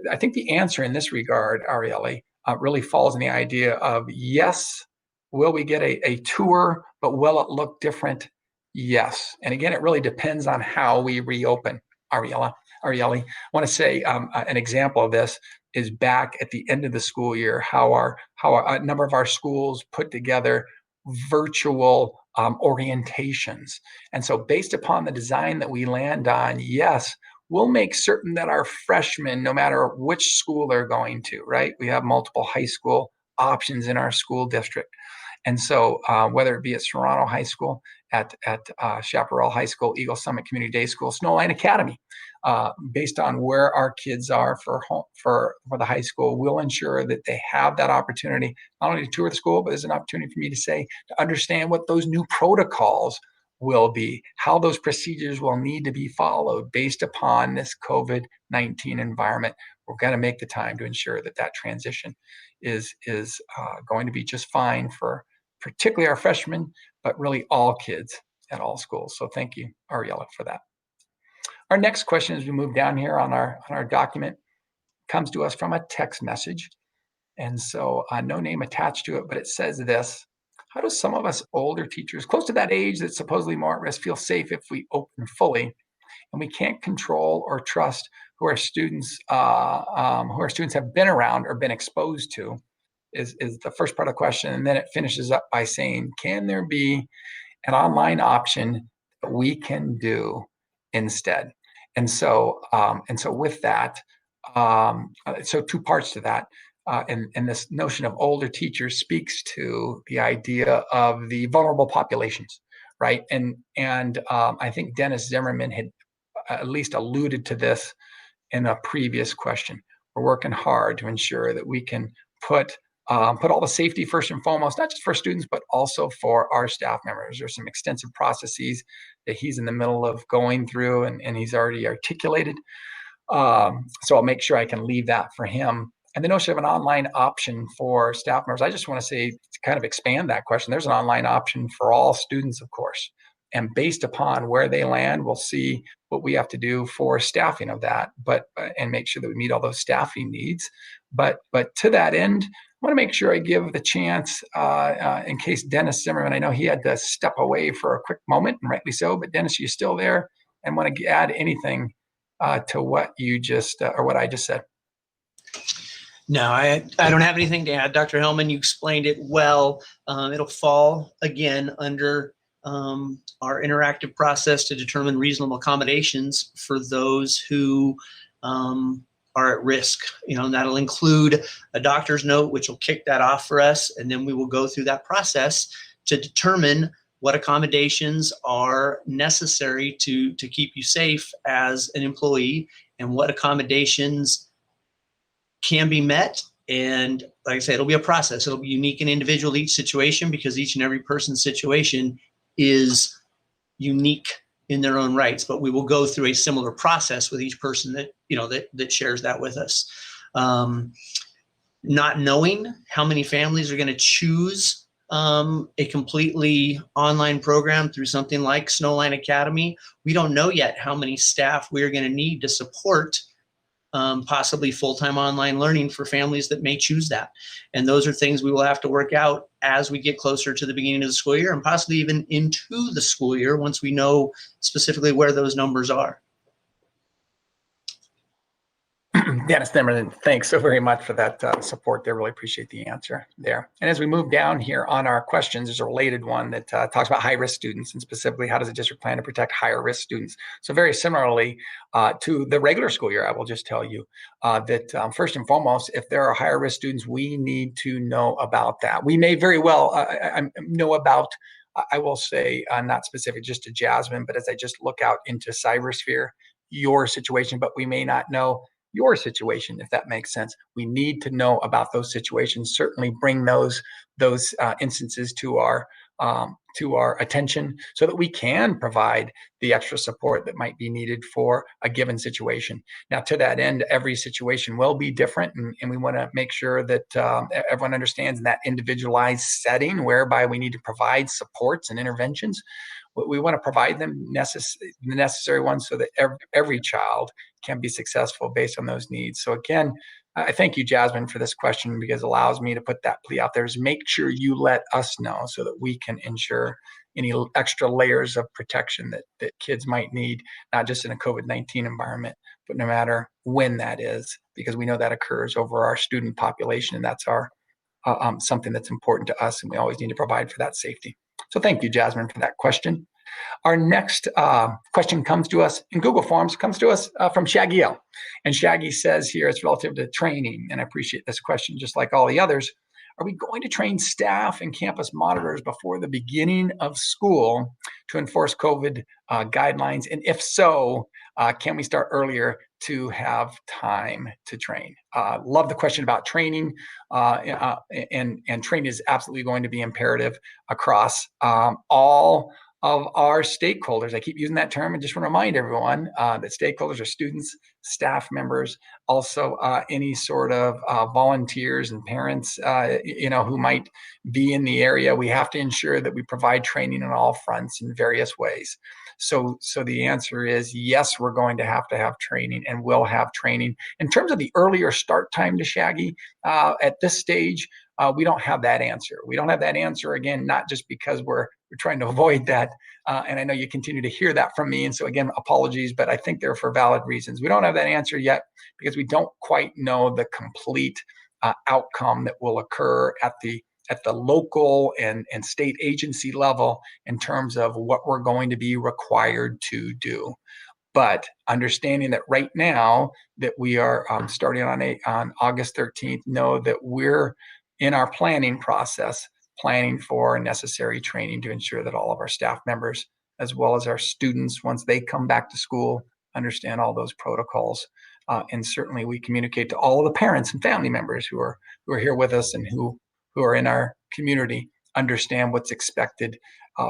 I think the answer in this regard, Arielle, really falls in the idea of yes, will we get a tour, but will it look different? Yes. And again, it really depends on how we reopen, Arielle. I want to say an example of this is back at the end of the school year, how a number of our schools put together virtual orientations. And so based upon the design that we land on, yes, we'll make certain that our freshmen, no matter which school they're going to, right? We have multiple high school options in our school district. And so whether it be at Serrano High School, at Chaparral High School, Eagle Summit Community Day School, Snowline Academy, based on where our kids are for the high school, we'll ensure that they have that opportunity, not only to tour the school, but there's an opportunity for me to understand what those new protocols will be, how those procedures will need to be followed based upon this COVID-19 environment. We're going to make the time to ensure that that transition is going to be just fine for particularly our freshmen, but really all kids at all schools. So thank you, Ariella, for that. Our next question as we move down here on our document comes to us from a text message. And so no name attached to it, but it says this: how do some of us older teachers close to that age that's supposedly more at risk feel safe if we open fully and we can't control or trust who our students have been around or been exposed to? Is the first part of the question. And then it finishes up by saying, can there be an online option that we can do instead? And so with that, so two parts to that. And this notion of older teachers speaks to the idea of the vulnerable populations, right? And I think Dennis Zimmerman had at least alluded to this in a previous question. We're working hard to ensure that we can put all the safety first and foremost, not just for students, but also for our staff members. There's some extensive processes that he's in the middle of going through and he's already articulated. So I'll make sure I can leave that for him. And the notion of an online option for staff members, I just want to say, to kind of expand that question, there's an online option for all students, of course. And based upon where they land, we'll see what we have to do for staffing of that, and make sure that we meet all those staffing needs. But to that end, I want to make sure I give the chance in case Dennis Zimmerman, I know he had to step away for a quick moment, and rightly so, but Dennis, you still there and want to add anything to what you just, or what I just said? No, I don't have anything to add. Dr. Hellman, you explained it well. It'll fall again under our interactive process to determine reasonable accommodations for those who are at risk. And that'll include a doctor's note, which will kick that off for us. And then we will go through that process to determine what accommodations are necessary to keep you safe as an employee, and what accommodations can be met. And like I said, it'll be a process. It'll be unique and individual to each situation, because each and every person's situation is unique in their own rights. But we will go through a similar process with each person that shares that with us. Not knowing how many families are going to choose a completely online program through something like Snowline Academy, we don't know yet how many staff we're going to need to support possibly full-time online learning for families that may choose that. And those are things we will have to work out as we get closer to the beginning of the school year, and possibly even into the school year once we know specifically where those numbers are. Dennis Zimmerman, thanks so very much for that support there. Really appreciate the answer there. And as we move down here on our questions, there's a related one that talks about high-risk students, and specifically, how does the district plan to protect higher-risk students? So very similarly to the regular school year, I will just tell you that first and foremost, if there are higher-risk students, we need to know about that. We may very well know about, I will say, not specific just to Jasmine, but as I just look out into cybersphere, your situation, but we may not know your situation, if that makes sense. We need to know about those situations. Certainly bring those instances to our attention, so that we can provide the extra support that might be needed for a given situation. Now, to that end, every situation will be different, and we want to make sure that everyone understands in that individualized setting whereby we need to provide supports and interventions. We want to provide them the necessary ones so that every child can be successful based on those needs. So again, I thank you, Jasmine, for this question, because it allows me to put that plea out there, is make sure you let us know so that we can ensure any extra layers of protection that kids might need, not just in a COVID-19 environment, but no matter when that is, because we know that occurs over our student population, and that's our something that's important to us, and we always need to provide for that safety. So thank you, Jasmine, for that question. Our next question comes to us in Google Forms, comes to us from Shaggy L. And Shaggy says here, it's relative to training, and I appreciate this question just like all the others. Are we going to train staff and campus monitors before the beginning of school to enforce COVID guidelines? And if so, can we start earlier to have time to train? Love the question about training, and training is absolutely going to be imperative across all of our stakeholders. I keep using that term, and just want to remind everyone that stakeholders are students, staff members, also any sort of volunteers and parents, who might be in the area. We have to ensure that we provide training on all fronts in various ways. So the answer is yes, we're going to have training, and we'll have training. In terms of the earlier start time to Shaggy, at this stage, we don't have that answer. We don't have that answer, again, not just because we're trying to avoid that. And I know you continue to hear that from me. And so again, apologies, but I think they're for valid reasons. We don't have that answer yet because we don't quite know the complete outcome that will occur at the local and state agency level in terms of what we're going to be required to do. But understanding that right now that we are starting on August 13th, know that we're in our planning process, planning for necessary training to ensure that all of our staff members, as well as our students, once they come back to school, understand all those protocols. And certainly we communicate to all of the parents and family members who are here with us and who are in our community, understand what's expected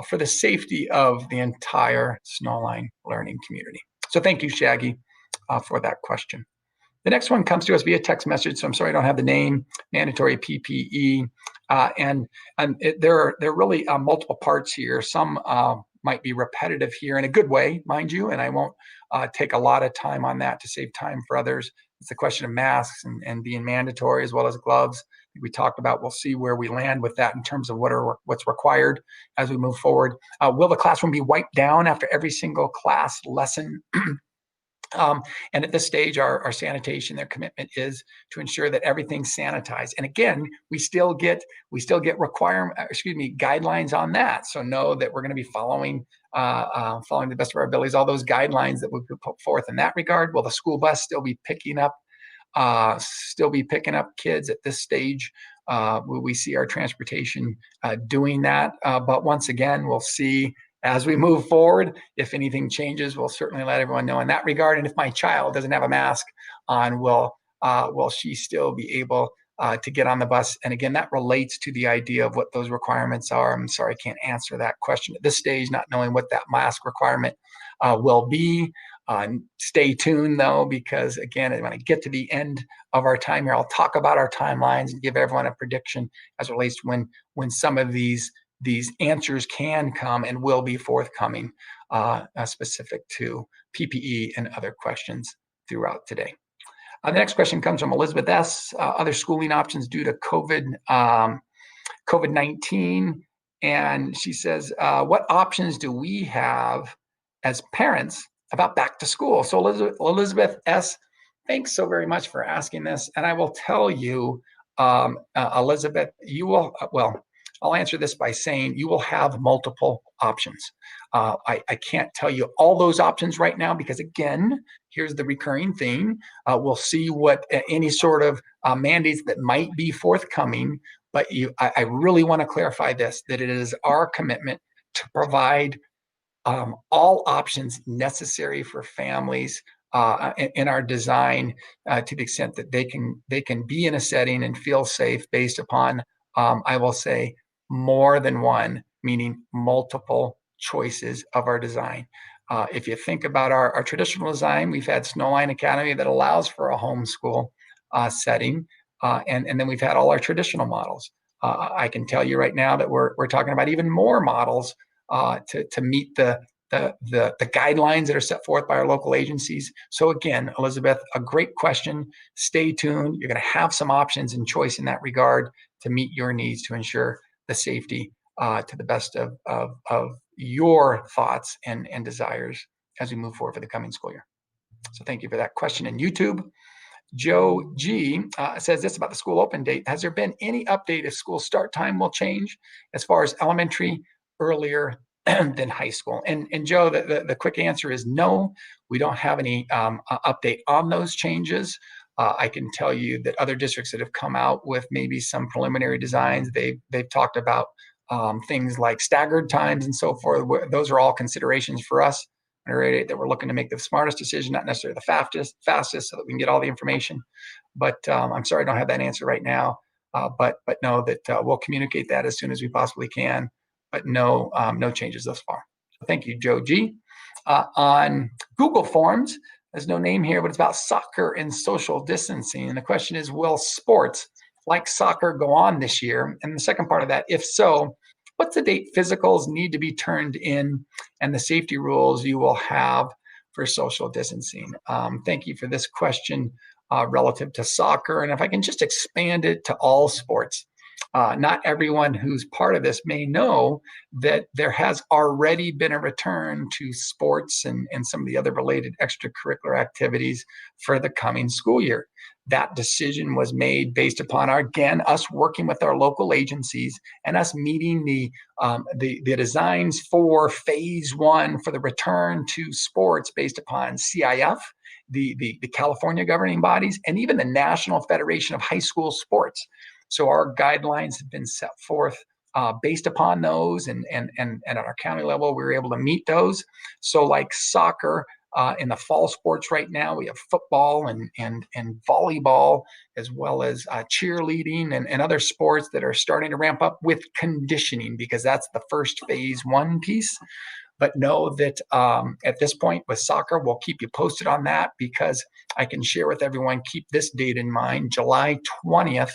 for the safety of the entire Snowline learning community. So thank you, Shaggy, for that question. The next one comes to us via text message, so I'm sorry I don't have the name. Mandatory PPE, and there are really multiple parts here. Some might be repetitive here in a good way, mind you, and I won't take a lot of time on that to save time for others. It's the question of masks and being mandatory, as well as gloves. We talked about. We'll see where we land with that in terms of what's required as we move forward. Will the classroom be wiped down after every single class lesson? And at this stage, our sanitation, their commitment is to ensure that everything's sanitized. And again, we still get guidelines on that. So know that we're going to be following the best of our abilities, all those guidelines that we put forth in that regard. Will the school bus still be picking up still be picking up kids at this stage. We see our transportation doing that. But once again, we'll see as we move forward. If anything changes, we'll certainly let everyone know in that regard. And if my child doesn't have a mask on, will she still be able to get on the bus? And again, that relates to the idea of what those requirements are. I'm sorry, I can't answer that question at this stage, not knowing what that mask requirement will be. Stay tuned though, because again, when I get to the end of our time here, I'll talk about our timelines and give everyone a prediction as it relates to when some of these answers can come and will be forthcoming, specific to PPE and other questions throughout today. The next question comes from Elizabeth S. Other schooling options due to COVID-19. And she says, what options do we have as parents about back to school? So Elizabeth S., thanks so very much for asking this. And I will tell you, Elizabeth, you will, I'll answer this by saying you will have multiple options. I can't tell you all those options right now because, again, here's the recurring theme. We'll see what any sort of mandates that might be forthcoming. But I really want to clarify this, that it is our commitment to provide all options necessary for families in our design to the extent that they can be in a setting and feel safe based upon, I will say, more than one, meaning multiple choices of our design. If you think about our traditional design, we've had Snowline Academy that allows for a homeschool setting, and then we've had all our traditional models. I can tell you right now that we're talking about even more models to meet the guidelines that are set forth by our local agencies. So again, Elizabeth, a great question. Stay tuned. You're going to have some options and choice in that regard to meet your needs to ensure the safety to the best of your thoughts and desires as we move forward for the coming school year. So thank you for that question. And YouTube, Joe G says this about the school open date. Has there been any update if school start time will change as far as elementary earlier than high school? And Joe, the quick answer is no. We don't have any update on those changes. I can tell you that other districts that have come out with maybe some preliminary designs, they've talked about things like staggered times and so forth. Those are all considerations for us. That we're looking to make the smartest decision, not necessarily the fastest, so that we can get all the information. But I'm sorry I don't have that answer right now. But know that we'll communicate that as soon as we possibly can. But no changes thus far. So thank you, Joe G. On Google Forms, there's no name here, but it's about soccer and social distancing. And the question is, will sports like soccer go on this year? And the second part of that, if so, what's the date physicals need to be turned in and the safety rules you will have for social distancing? Thank you for this question relative to soccer. And if I can just expand it to all sports. Not everyone who's part of this may know that there has already been a return to sports and some of the other related extracurricular activities for the coming school year. That decision was made based upon, us working with our local agencies and us meeting the designs for phase one for the return to sports based upon CIF, the California governing bodies, and even the National Federation of High School Sports. So our guidelines have been set forth based upon those, and at our county level, we were able to meet those. So like soccer, in the fall sports right now, we have football and volleyball, as well as cheerleading and other sports that are starting to ramp up with conditioning, because that's the first phase one piece. But know that at this point with soccer, we'll keep you posted on that, because I can share with everyone, keep this date in mind, July 20th,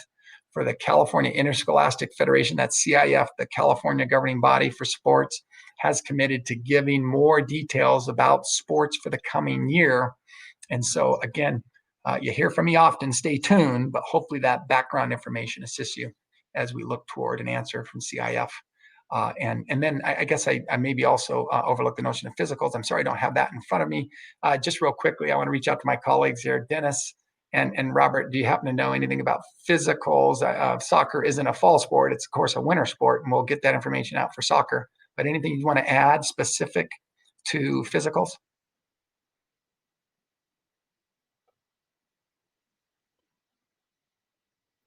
for the California Interscholastic Federation, that's CIF, the California governing body for sports, has committed to giving more details about sports for the coming year. And so again, you hear from me often, stay tuned, but hopefully that background information assists you as we look toward an answer from CIF. And then I guess I maybe also overlooked the notion of physicals. I'm sorry I don't have that in front of me. Just real quickly, I want to reach out to my colleagues here, Dennis and Robert. Do you happen to know anything about physicals? Soccer isn't a fall sport. It's, of course, a winter sport, and we'll get that information out for soccer. But anything you want to add specific to physicals?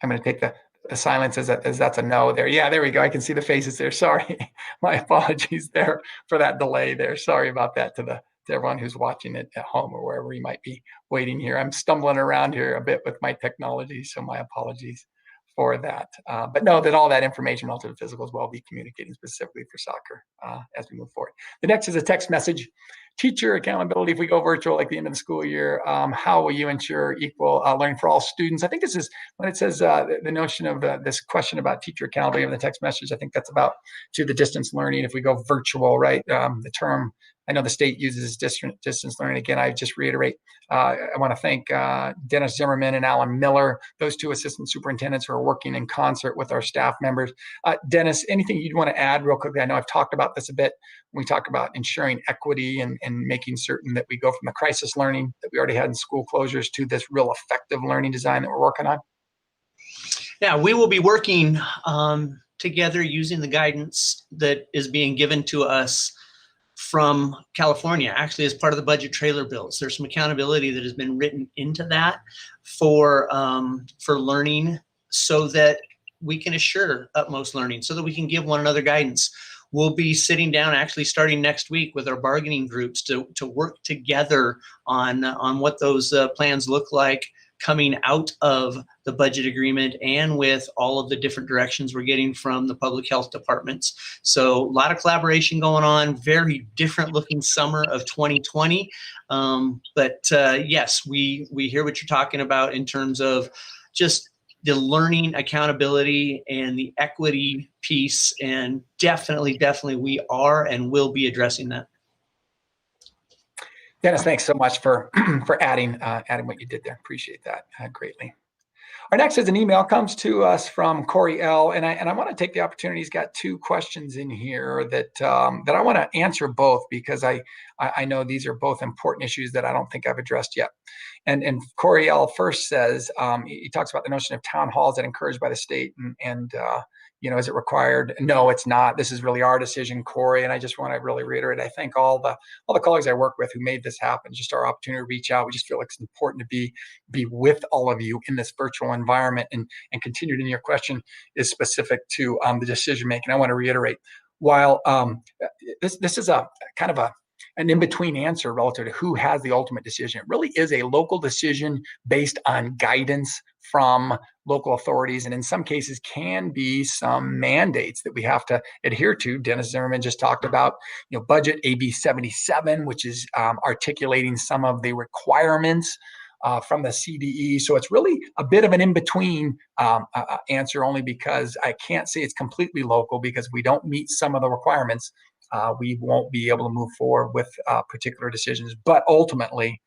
I'm going to take the silence as that's a no there. Yeah, there we go. I can see the faces there. Sorry. My apologies there for that delay there. Sorry about that to everyone who's watching it at home or wherever you might be waiting here. I'm stumbling around here a bit with my technology, so my apologies for that. But know that all that information relative to physicals will be communicating specifically for soccer as we move forward. The next is a text message. Teacher accountability. If we go virtual like the end of the school year, how will you ensure equal learning for all students? I think this is when it says the notion of this question about teacher accountability in the text message. I think that's about to the distance learning. If we go virtual, right? The term, I know the state uses distance learning. Again, I just reiterate, I want to thank Dennis Zimmerman and Alan Miller, those two assistant superintendents who are working in concert with our staff members. Dennis, anything you'd want to add real quickly? I know I've talked about this a bit when we talk about ensuring equity and making certain that we go from the crisis learning that we already had in school closures to this real effective learning design that we're working on. Yeah, we will be working together using the guidance that is being given to us from California, actually as part of the budget trailer bills. There's some accountability that has been written into that for learning so that we can assure utmost learning, so that we can give one another guidance. We'll be sitting down actually starting next week with our bargaining groups to work together on what those plans look like coming out of the budget agreement and with all of the different directions we're getting from the public health departments. So a lot of collaboration going on, very different looking summer of 2020. But yes, we hear what you're talking about in terms of just the learning accountability and the equity piece. And definitely we are and will be addressing that. Dennis, thanks so much for adding what you did there. Appreciate that greatly. Our next is an email comes to us from Corey L. And I want to take the opportunity. He's got two questions in here that I want to answer both because I know these are both important issues that I don't think I've addressed yet. And Corey L. first says he talks about the notion of town halls that are encouraged by the state and is it required? No, it's not. This is really our decision, Corey. And I just want to really reiterate, I thank all the colleagues I work with who made this happen. Just our opportunity to reach out. We just feel like it's important to be with all of you in this virtual environment. And continued in your question is specific to the decision making. I want to reiterate, while this is a kind of an in-between answer relative to who has the ultimate decision. It really is a local decision based on guidance from local authorities, and in some cases can be some mandates that we have to adhere to. Dennis Zimmerman just talked about, budget AB 77, which is articulating some of the requirements from the CDE. So it's really a bit of an in-between answer, only because I can't say it's completely local, because we don't meet some of the requirements. We won't be able to move forward with particular decisions. But ultimately,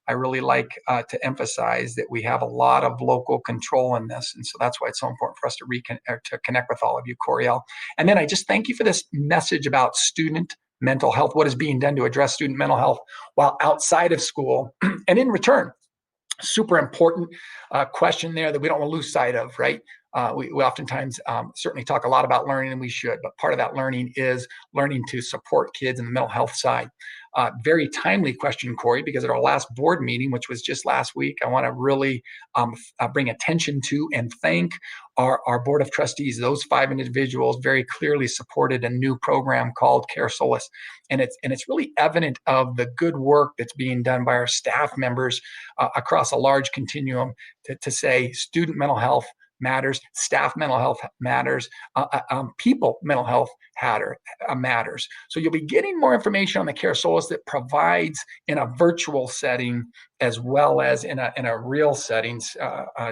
I really like to emphasize that we have a lot of local control in this. And so that's why it's so important for us to connect with all of you, Coriel. And then I just thank you for this message about student mental health, what is being done to address student mental health while outside of school. And in return, super important question there that we don't want to lose sight of, right? We oftentimes certainly talk a lot about learning, and we should, but part of that learning is learning to support kids in the mental health side. Very timely question, Corey, because at our last board meeting, which was just last week, I want to really bring attention to and thank our board of trustees. Those 5 individuals very clearly supported a new program called Care Solace. And it's really evident of the good work that's being done by our staff members across a large continuum to say student mental health matters, staff mental health matters, people mental health matters. So you'll be getting more information on the Care Solace that provides in a virtual setting as well as in a real settings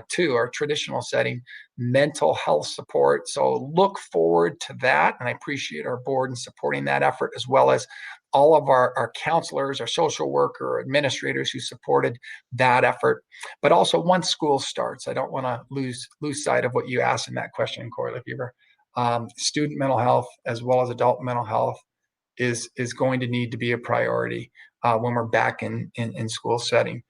too, or traditional setting, mental health support. So look forward to that, and I appreciate our board in supporting that effort, as well as all of our counselors, our social worker, administrators who supported that effort. But also, once school starts, I don't want to lose sight of what you asked in that question, Corey Lefevre. Student mental health as well as adult mental health is going to need to be a priority when we're back in school setting.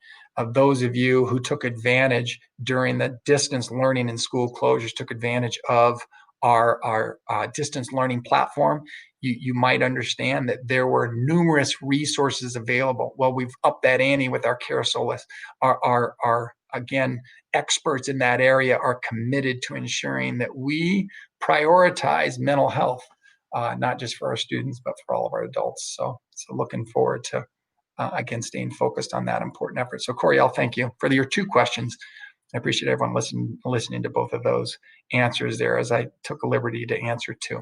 Those of you who took advantage during the distance learning and school closures, took advantage of our distance learning platform, you might understand that there were numerous resources available. Well, we've upped that ante with our Carousel list. Our again, experts in that area are committed to ensuring that we prioritize mental health, not just for our students, but for all of our adults. So looking forward to, again, staying focused on that important effort. So Coriel, thank you for your 2 questions. I appreciate everyone listening to both of those answers there as I took a liberty to answer 2.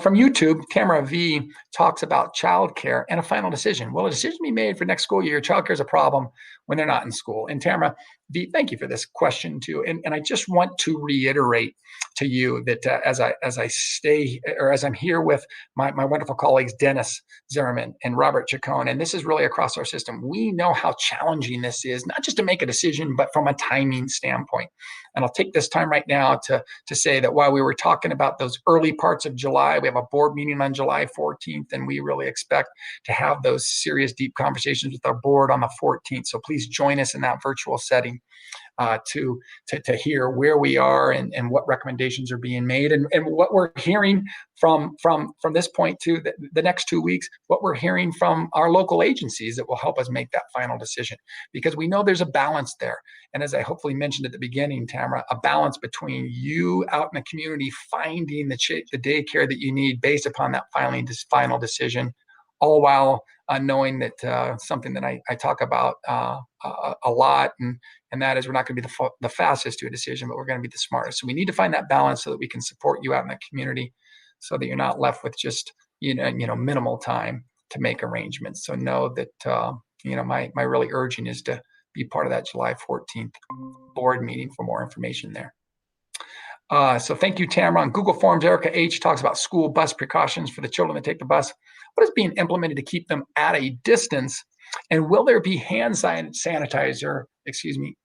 From YouTube, Tamara V talks about childcare and a final decision. Will a decision be made for next school year? Childcare is a problem when they're not in school. And Tamara V, thank you for this question too. And I just want to reiterate to you that as I'm here with my wonderful colleagues, Dennis Zimmerman and Robert Chacon, and this is really across our system, we know how challenging this is, not just to make a decision, but from a timing standpoint. And I'll take this time right now to say that while we were talking about those early parts of July, we have a board meeting on July 14th, and we really expect to have those serious, deep conversations with our board on the 14th. So please join us in that virtual setting to hear where we are and what recommendations are being made and what we're hearing from this point to the next 2 weeks, what we're hearing from our local agencies that will help us make that final decision, because we know there's a balance there. And as I hopefully mentioned at the beginning, Tamara, a balance between you out in the community finding the daycare that you need based upon that final decision, all while knowing that something that I talk about a lot, and that is we're not going to be the fastest to a decision, but we're going to be the smartest. So we need to find that balance so that we can support you out in the community, so that you're not left with just minimal time to make arrangements. So know that my really urging is to be part of that July 14th board meeting for more information there. So thank you, Tamara. On Google Forms, Erica H talks about school bus precautions for the children that take the bus. What is being implemented to keep them at a distance? And will there be hand sanitizer,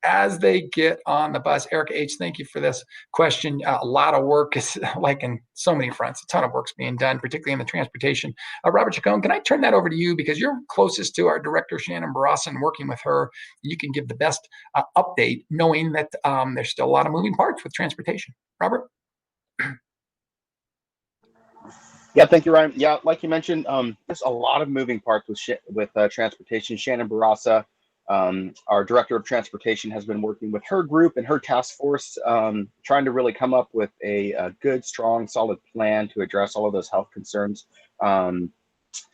as they get on the bus? Erica H, thank you for this question. A lot of work is, like in so many fronts, a ton of work's being done, particularly in the transportation. Robert Chacon, can I turn that over to you, because you're closest to our director, Shannon Barrasan, working with her. You can give the best update, knowing that there's still a lot of moving parts with transportation. Robert? Yeah, thank you, Ryan. Yeah, like you mentioned, there's a lot of moving parts with transportation. Shannon Barraza, our director of transportation, has been working with her group and her task force, trying to really come up with a good, strong, solid plan to address all of those health concerns from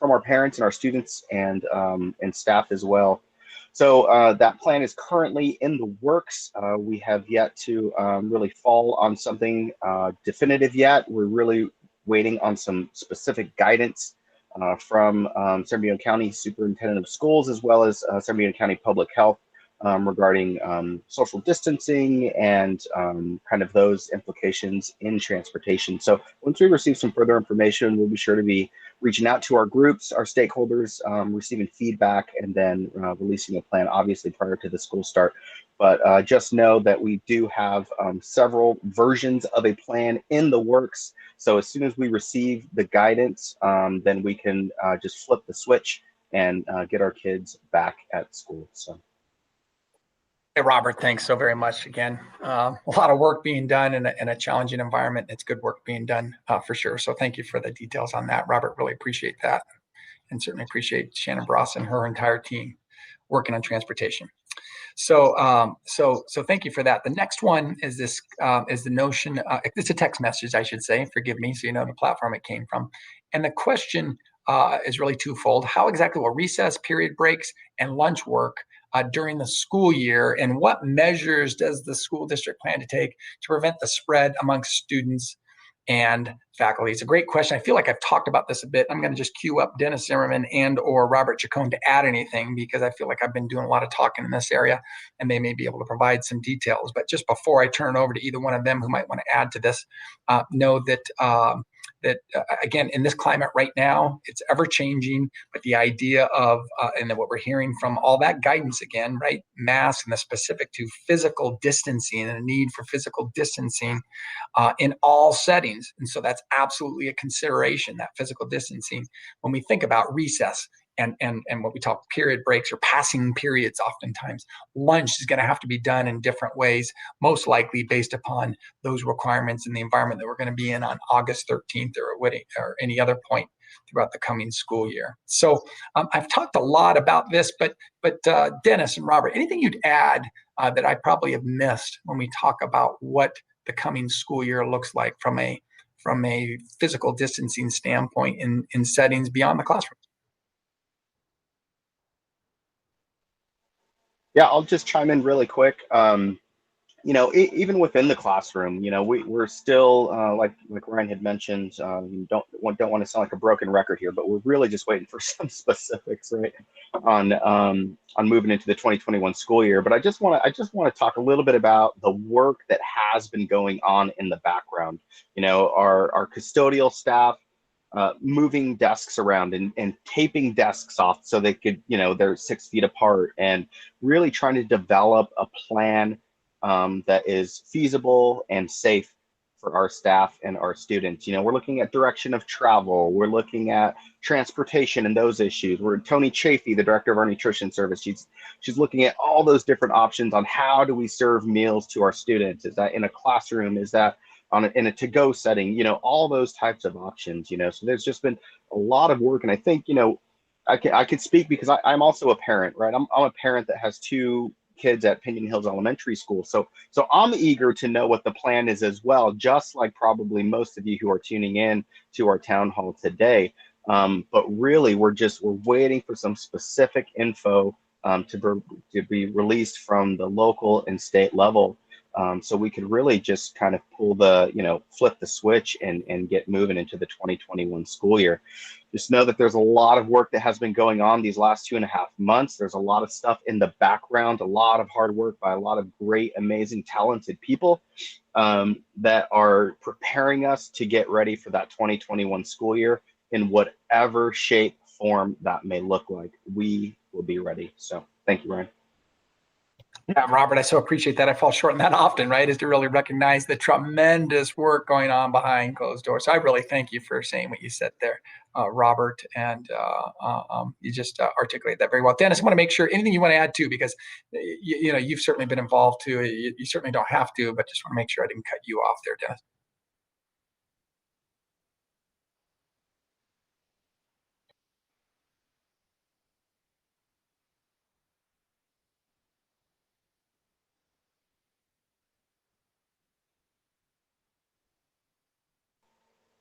our parents and our students and staff as well. So that plan is currently in the works. We have yet to really fall on something definitive yet. We're really waiting on some specific guidance from San Bernardino County Superintendent of Schools, as well as San Bernardino County Public Health, regarding social distancing and kind of those implications in transportation. So once we receive some further information, we'll be sure to be reaching out to our groups, our stakeholders, receiving feedback, and then releasing a plan, obviously prior to the school start. But just know that we do have several versions of a plan in the works. So as soon as we receive the guidance, then we can just flip the switch and get our kids back at school. So. Hey, Robert, thanks so very much again. A lot of work being done in a challenging environment. It's good work being done for sure. So thank you for the details on that, Robert. Really appreciate that, and certainly appreciate Shannon Bross and her entire team working on transportation. So thank you for that. The next one is this is the notion. It's a text message, I should say. Forgive me, so you know the platform it came from. And the question is really twofold: how exactly will recess, period breaks, and lunch work during the school year, and what measures does the school district plan to take to prevent the spread amongst students and faculty? It's a great question. I feel like I've talked about this a bit. I'm going to just queue up Dennis Zimmerman and or Robert Chacon to add anything, because I feel like I've been doing a lot of talking in this area, and they may be able to provide some details. But just before I turn it over to either one of them who might want to add to this, know that again, in this climate right now, it's ever changing, but the idea of, and then what we're hearing from all that guidance again, right? Masks and the specific to physical distancing and the need for physical distancing in all settings. And so that's absolutely a consideration, that physical distancing, when we think about recess and what we call period breaks or passing periods. Oftentimes, lunch is going to have to be done in different ways, most likely based upon those requirements in the environment that we're going to be in on August 13th or any other point throughout the coming school year. So I've talked a lot about this, but Dennis and Robert, anything you'd add that I probably have missed when we talk about what the coming school year looks like from a physical distancing standpoint in settings beyond the classroom? Yeah, I'll just chime in really quick. Even within the classroom, we're still like Ryan had mentioned. Don't want to sound like a broken record here, but we're really just waiting for some specifics, right, on moving into the 2021 school year. But I just want to talk a little bit about the work that has been going on in the background. Our custodial staff. Moving desks around and taping desks off so they could, they're 6 feet apart, and really trying to develop a plan that is feasible and safe for our staff and our students. We're looking at direction of travel. We're looking at transportation and those issues. Tony Chafee, the director of our nutrition service, she's looking at all those different options on how do we serve meals to our students. Is that in a classroom? Is that in a to-go setting, all those types of options, so there's just been a lot of work. And I think, I could speak because I'm also a parent, right? I'm a parent that has 2 kids at Pinion Hills Elementary School. So I'm eager to know what the plan is as well, just like probably most of you who are tuning in to our town hall today. But really, we're waiting for some specific info to be released from the local and state level. So we could really just kind of flip the switch and get moving into the 2021 school year. Just know that there's a lot of work that has been going on these last 2.5 months. There's a lot of stuff in the background, a lot of hard work by a lot of great, amazing, talented people that are preparing us to get ready for that 2021 school year in whatever shape, form that may look like. We will be ready. So thank you, Ryan. Yeah, Robert, I so appreciate that. I fall short on that often, right, is to really recognize the tremendous work going on behind closed doors. So I really thank you for saying what you said there, Robert, and you just articulate that very well. Dennis, I want to make sure anything you want to add too, because you've certainly been involved too. You certainly don't have to, but just want to make sure I didn't cut you off there, Dennis.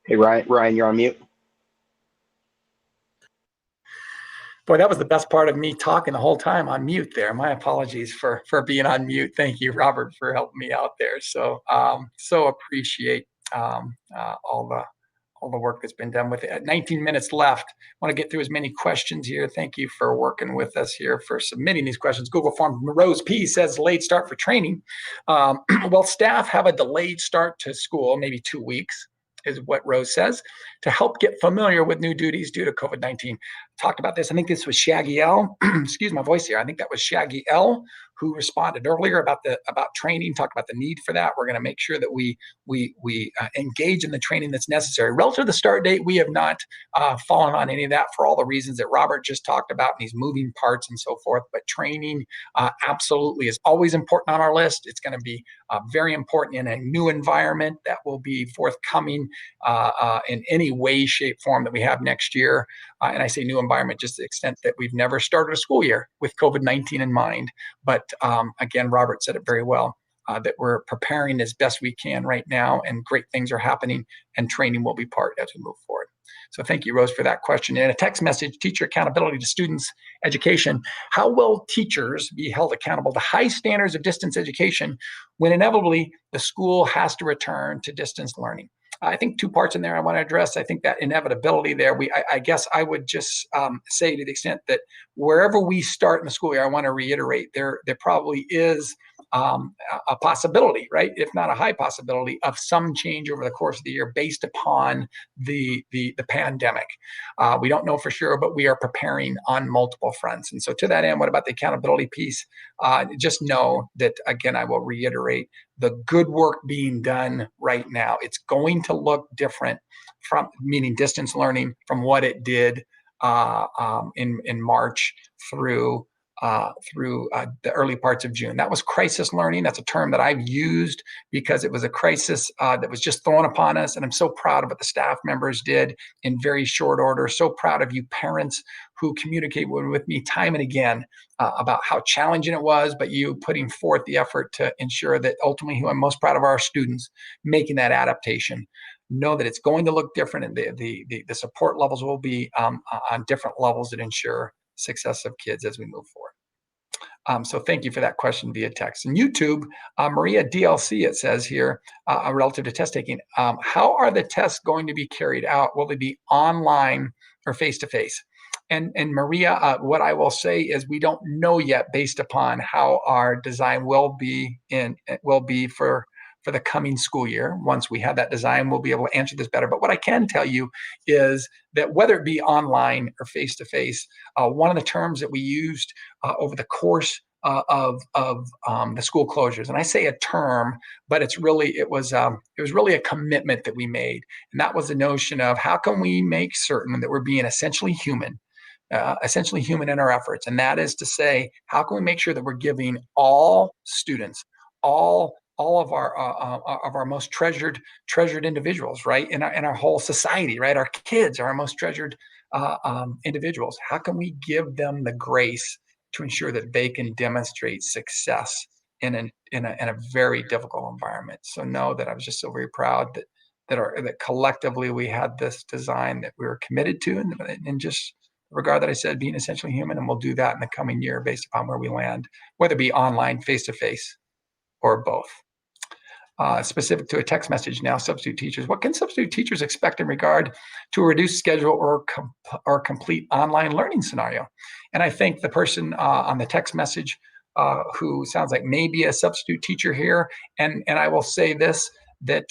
Hey, Ryan, you're on mute. Boy, that was the best part of me talking the whole time on mute there. My apologies for being on mute. Thank you, Robert, for helping me out there. So appreciate all the work that's been done with it. 19 minutes left. I want to get through as many questions here. Thank you for working with us here, for submitting these questions. Google Form Rose P says delayed start for training. Well, staff have a delayed start to school, maybe 2 weeks, is what Rose says, to help get familiar with new duties due to COVID-19. Talked about this. I think this was Shaggy L. Excuse my voice here. I think that was Shaggy L who responded earlier about training, talked about the need for that. We're going to make sure that we engage in the training that's necessary. Relative to the start date, we have not fallen on any of that for all the reasons that Robert just talked about, and these moving parts and so forth. But training absolutely is always important on our list. It's going to be very important in a new environment that will be forthcoming in any way, shape, form that we have next year. And I say new environment just to the extent that we've never started a school year with COVID-19 in mind. But again, Robert said it very well, that we're preparing as best we can right now, and great things are happening, and training will be part as we move forward. So thank you, Rose, for that question. And a text message, teacher accountability to students' education. How will teachers be held accountable to high standards of distance education when inevitably the school has to return to distance learning? I think 2 parts in there I want to address. I think that inevitability there, I guess I would just say, to the extent that wherever we start in the school year, I want to reiterate there probably is a possibility, right? If not a high possibility, of some change over the course of the year based upon the pandemic. We don't know for sure, but we are preparing on multiple fronts. And so to that end, what about the accountability piece? Just know that, again, I will reiterate the good work being done right now. It's going to look different, from meaning distance learning, from what it did in March through the early parts of June. That was crisis learning. That's a term that I've used because it was a crisis that was just thrown upon us. And I'm so proud of what the staff members did in very short order. So proud of you parents who communicate with me time and again about how challenging it was, but you putting forth the effort to ensure that ultimately who I'm most proud of are our students making that adaptation. Know that it's going to look different, and the support levels will be on different levels that ensure success of kids as we move forward. So thank you for that question via text. And YouTube, Maria DLC, it says here, relative to test taking, how are the tests going to be carried out? Will they be online or face-to-face? And Maria, what I will say is we don't know yet based upon how our design will be for the coming school year. Once we have that design, we'll be able to answer this better. But what I can tell you is that whether it be online or face-to-face, one of the terms that we used over the course of the school closures, and I say a term, but it was really a commitment that we made, and that was the notion of how can we make certain that we're being essentially human in our efforts, and that is to say, how can we make sure that we're giving all students, all of our most treasured individuals, right, in our whole society, right, our kids are our most treasured individuals. How can we give them the grace to ensure that they can demonstrate success in a very difficult environment? So know that I was just so very proud that collectively we had this design that we were committed to, and just regard that I said, being essentially human, and we'll do that in the coming year based upon where we land, whether it be online, face-to-face, or both. Specific to a text message now, substitute teachers. What can substitute teachers expect in regard to a reduced schedule or complete online learning scenario? And I think the person on the text message who sounds like maybe a substitute teacher here, and I will say this, that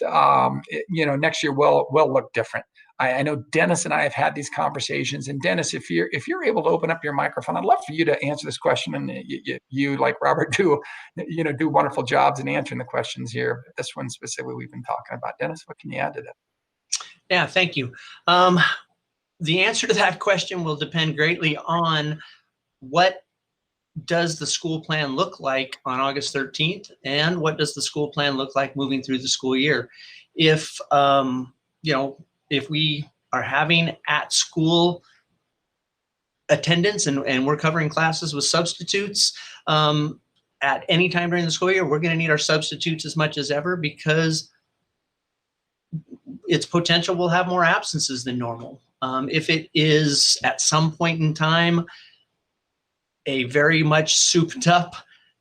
next year will look different. I know Dennis and I have had these conversations, and Dennis, if you're able to open up your microphone, I'd love for you to answer this question. And you like Robert do wonderful jobs in answering the questions here. But this one specifically we've been talking about. Dennis, what can you add to that? Yeah, thank you. The answer to that question will depend greatly on what does the school plan look like on August 13th, and what does the school plan look like moving through the school year. If if we are having at school attendance and we're covering classes with substitutes at any time during the school year, we're going to need our substitutes as much as ever, because it's potential we'll have more absences than normal. If it is at some point in time a very much souped up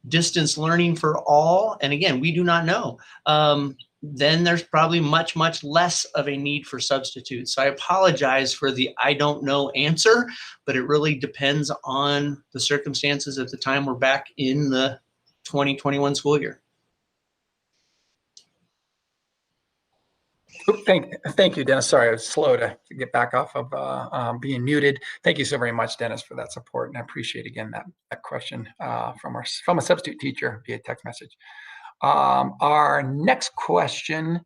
distance learning for all, and again, we do not know, then there's probably much, much less of a need for substitutes. So I apologize for the I don't know answer, but it really depends on the circumstances at the time we're back in the 2021 school year. Thank you, Dennis. Sorry, I was slow to get back off of being muted. Thank you so very much, Dennis, for that support, and I appreciate again that question from a substitute teacher via text message. Our next question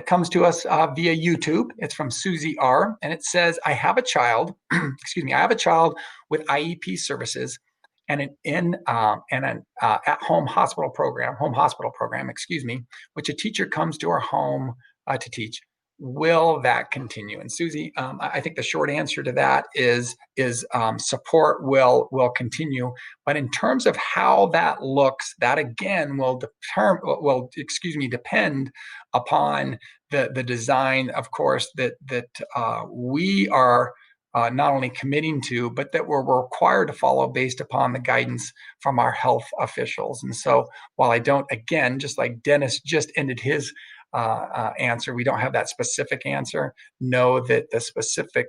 comes to us via YouTube. It's from Susie R, and it says, "I have a child. I have a child with IEP services and an at-home hospital program. Which a teacher comes to our home to teach. Will that continue?" And Susie, I think the short answer to that is support will continue. But in terms of how that looks, that again will depend upon the design, of course, that we are not only committing to, but that we're required to follow based upon the guidance from our health officials. And so while I don't, again, just like Dennis just ended his answer, we don't have that specific answer. Know that the specific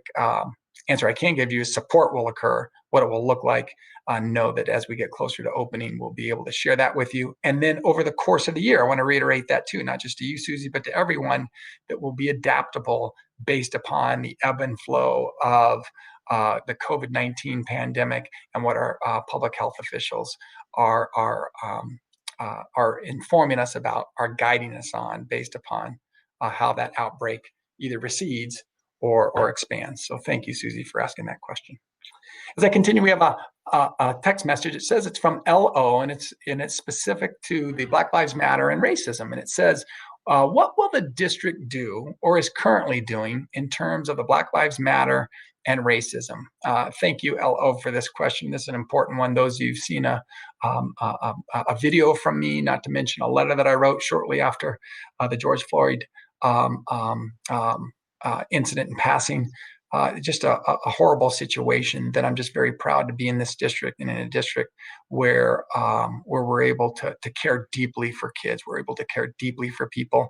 answer I can give you is support will occur. What it will look like, know that as we get closer to opening, we'll be able to share that with you. And then over the course of the year, I want to reiterate that too, not just to you, Susie, but to everyone, that will be adaptable based upon the ebb and flow of the COVID-19 pandemic and what our public health officials are informing us about, are guiding us on based upon how that outbreak either recedes or expands. So thank you, Susie, for asking that question. As I continue, we have a text message. It says it's from LO, and it's specific to the Black Lives Matter and racism. And it says, what will the district do or is currently doing in terms of the Black Lives Matter and racism? Thank you, LO, for this question. This is an important one. Those of you who've seen a video from me, not to mention a letter that I wrote shortly after the George Floyd incident and passing. Just a horrible situation that I'm just very proud to be in this district and in a district where we're able to care deeply for kids. We're able to care deeply for people.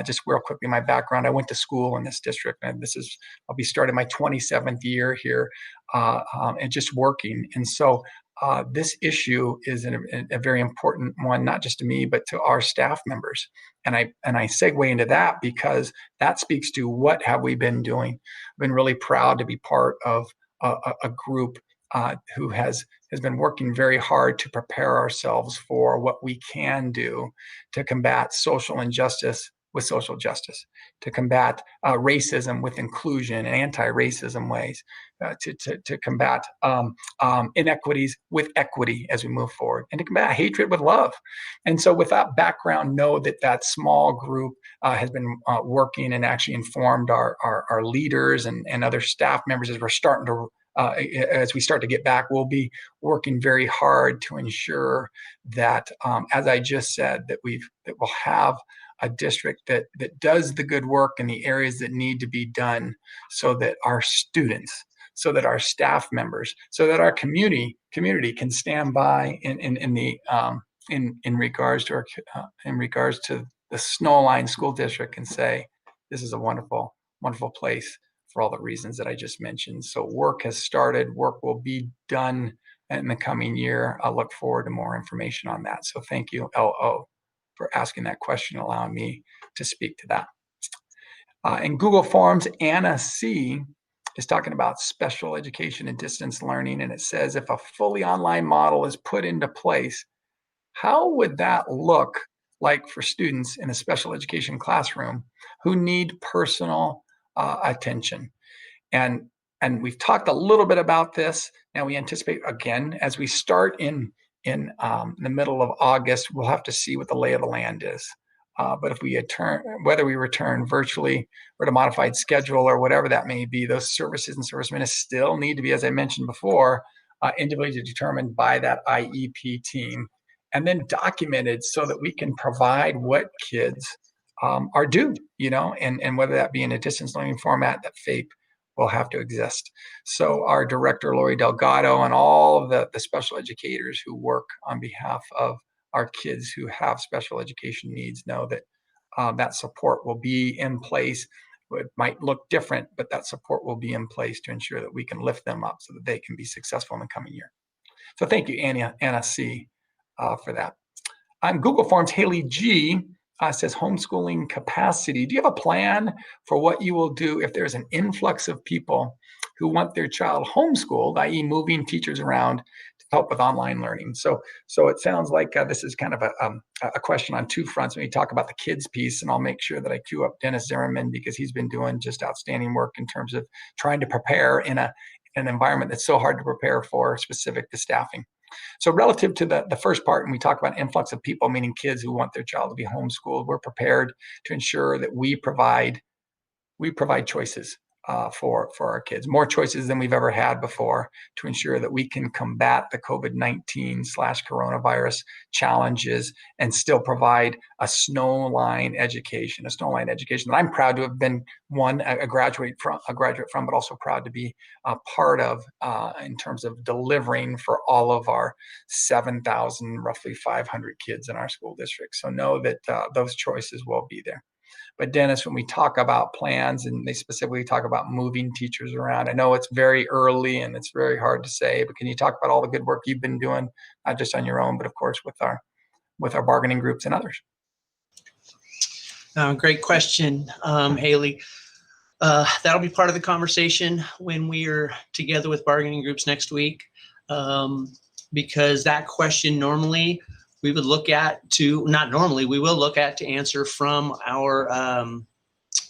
Just real quickly, my background, I went to school in this district, and I'll be starting my 27th year here and just working. And so this issue is a very important one, not just to me, but to our staff members. And I segue into that because that speaks to what have we been doing. I've been really proud to be part of a group who has been working very hard to prepare ourselves for what we can do to combat social injustice with social justice, to combat racism with inclusion and anti-racism ways, to combat inequities with equity as we move forward, and to combat hatred with love. And so with that background, know that small group has been working and actually informed our leaders and other staff members as we're starting to as we start to get back. We'll be working very hard to ensure that, as I just said, that we'll have a district that does the good work in the areas that need to be done, so that our students, so that our staff members, so that our community can stand by in regards to the Snowline School District and say, this is a wonderful, wonderful place for all the reasons that I just mentioned. So work has started, work will be done in the coming year. I look forward to more information on that. So thank you, LO, for asking that question, allowing me to speak to that. In Google Forms, Anna C. is talking about special education and distance learning, and it says, if a fully online model is put into place, how would that look like for students in a special education classroom who need personal attention? And we've talked a little bit about this. Now we anticipate, again, as we start in the middle of August, we'll have to see what the lay of the land is. But if we whether we return virtually or to modified schedule or whatever that may be, those services and service minutes still need to be, as I mentioned before, individually determined by that IEP team and then documented so that we can provide what kids are due, and whether that be in a distance learning format, that FAPE will have to exist. So our director, Lori Delgado, and all of the special educators who work on behalf of our kids who have special education needs know that that support will be in place. It might look different, but that support will be in place to ensure that we can lift them up so that they can be successful in the coming year. So thank you, Anna C, for that. On Google Forms, Haley G says homeschooling capacity. Do you have a plan for what you will do if there's an influx of people who want their child homeschooled, i.e. moving teachers around to help with online learning? So it sounds like this is kind of a question on two fronts when we talk about the kids piece, and I'll make sure that I cue up Dennis Zimmerman because he's been doing just outstanding work in terms of trying to prepare in an environment that's so hard to prepare for, specific to staffing. So relative to the first part, and we talk about influx of people, meaning kids who want their child to be homeschooled, we're prepared to ensure that we provide choices for our kids, more choices than we've ever had before, to ensure that we can combat the COVID-19/coronavirus challenges and still provide a Snowline education that I'm proud to have been a graduate from, but also proud to be a part of in terms of delivering for all of our 7,000, roughly 500 kids in our school district. So know that those choices will be there. But Dennis, when we talk about plans, and they specifically talk about moving teachers around, I know it's very early and it's very hard to say, but can you talk about all the good work you've been doing, not just on your own, but of course with our bargaining groups and others? Great question, Haley. That'll be part of the conversation when we are together with bargaining groups next week, because that question normally we would look at we will look at to answer from our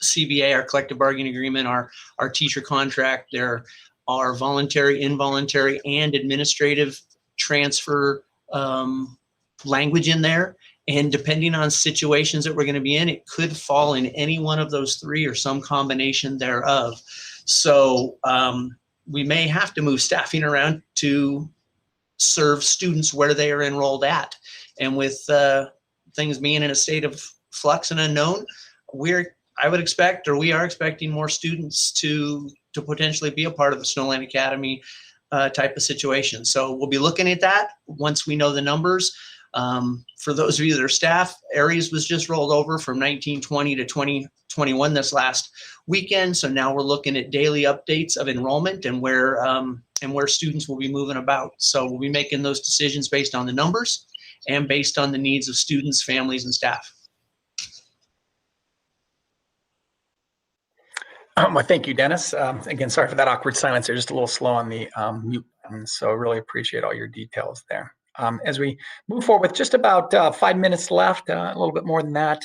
CBA, our collective bargaining agreement, our teacher contract. There are voluntary, involuntary, and administrative transfer language in there. And depending on situations that we're going to be in, it could fall in any one of those three or some combination thereof. So we may have to move staffing around to serve students where they are enrolled at. And with things being in a state of flux and unknown, I would expect, or we are expecting, more students to potentially be a part of the Snowline Academy type of situation. So we'll be looking at that once we know the numbers. For those of you that are staff, Aries was just rolled over from 1920 to 2021 this last weekend. So now we're looking at daily updates of enrollment and where students will be moving about. So we'll be making those decisions based on the numbers and based on the needs of students, families, and staff. Well, thank you, Dennis. Again, sorry for that awkward silence. They're just a little slow on the mute button, so really appreciate all your details there. As we move forward with just about 5 minutes left, a little bit more than that,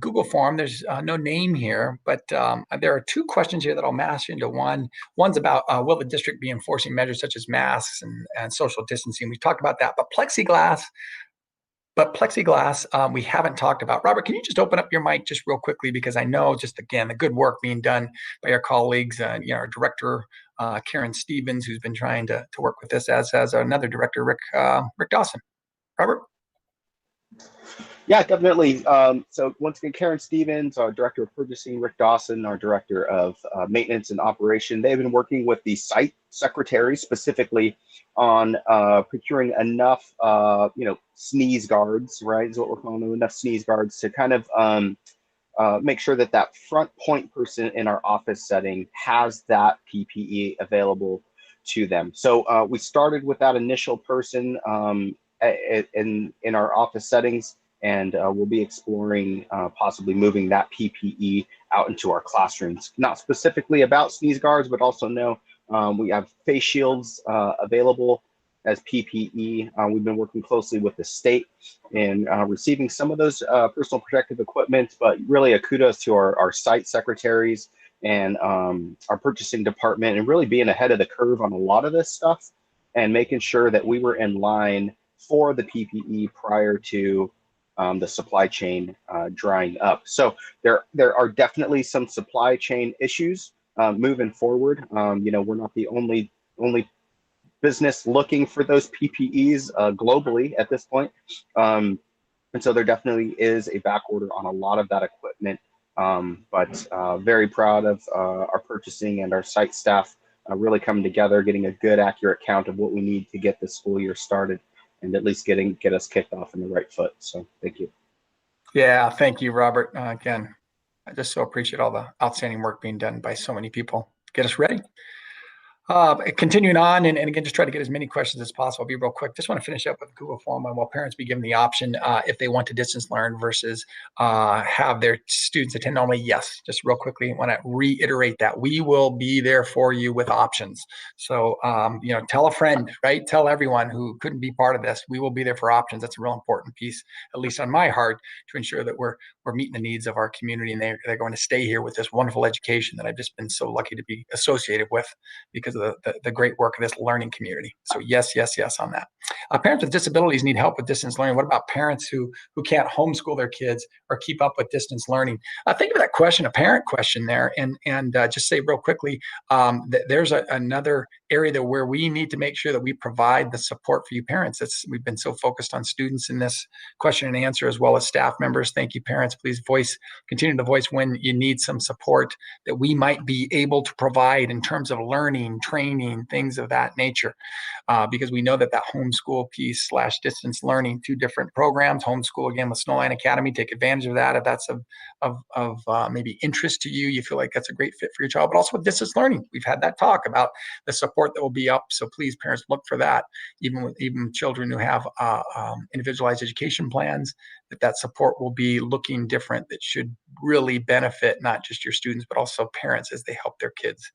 Google form, there's no name here, but there are two questions here that I'll mash into one. One's about will the district be enforcing measures such as masks and social distancing? We've talked about that, but plexiglass, we haven't talked about. Robert, can you just open up your mic just real quickly? Because I know just, again, the good work being done by our colleagues, our director, Karen Stevens, who's been trying to work with this, as has another director, Rick Dawson. Robert? Yeah, definitely. So once again, Karen Stevens, our director of purchasing, Rick Dawson, our director of maintenance and operation. They've been working with the site secretaries specifically on procuring enough, sneeze guards, right, is what we're calling them, enough sneeze guards to kind of make sure that that front point person in our office setting has that PPE available to them. So we started with that initial person in our office settings, and we'll be exploring possibly moving that PPE out into our classrooms. Not specifically about sneeze guards, but also we have face shields available as PPE. We've been working closely with the state in receiving some of those personal protective equipment, but really a kudos to our site secretaries and our purchasing department, and really being ahead of the curve on a lot of this stuff and making sure that we were in line for the PPE prior to the supply chain drying up. So there are definitely some supply chain issues moving forward. We're not the only business looking for those PPEs globally at this point. And so there definitely is a back order on a lot of that equipment. But very proud of our purchasing and our site staff really coming together, getting a good, accurate count of what we need to get this school year started, and at least get us kicked off in the right foot. So thank you. Yeah, thank you, Robert. Again, I just so appreciate all the outstanding work being done by so many people to get us ready. Continuing on, and again, just try to get as many questions as possible. I'll be real quick. Just want to finish up with Google Form on will parents be given the option if they want to distance learn versus have their students attend only? Yes. Just real quickly, I want to reiterate that we will be there for you with options. So, tell a friend, right? Tell everyone who couldn't be part of this. We will be there for options. That's a real important piece, at least on my heart, to ensure that we're meeting the needs of our community, and they're going to stay here with this wonderful education that I've just been so lucky to be associated with because of the great work of this learning community. So yes on that. Parents with disabilities need help with distance learning. What about parents who can't homeschool their kids or keep up with distance learning? Think of that question, a parent question there, and just say real quickly that there's another area where we need to make sure that we provide the support for you parents. We've been so focused on students in this question and answer, as well as staff members. Thank you, parents. Please continue to voice when you need some support that we might be able to provide in terms of learning, training, things of that nature, because we know that homeschool piece / distance learning, two different programs. Homeschool, again, with Snowline Academy, take advantage of that if that's of maybe interest to you. You feel like that's a great fit for your child, but also with distance learning, we've had that talk about the support that will be up. So please, parents, look for that. Even children who have individualized education plans, that support will be looking different. That should really benefit not just your students, but also parents as they help their kids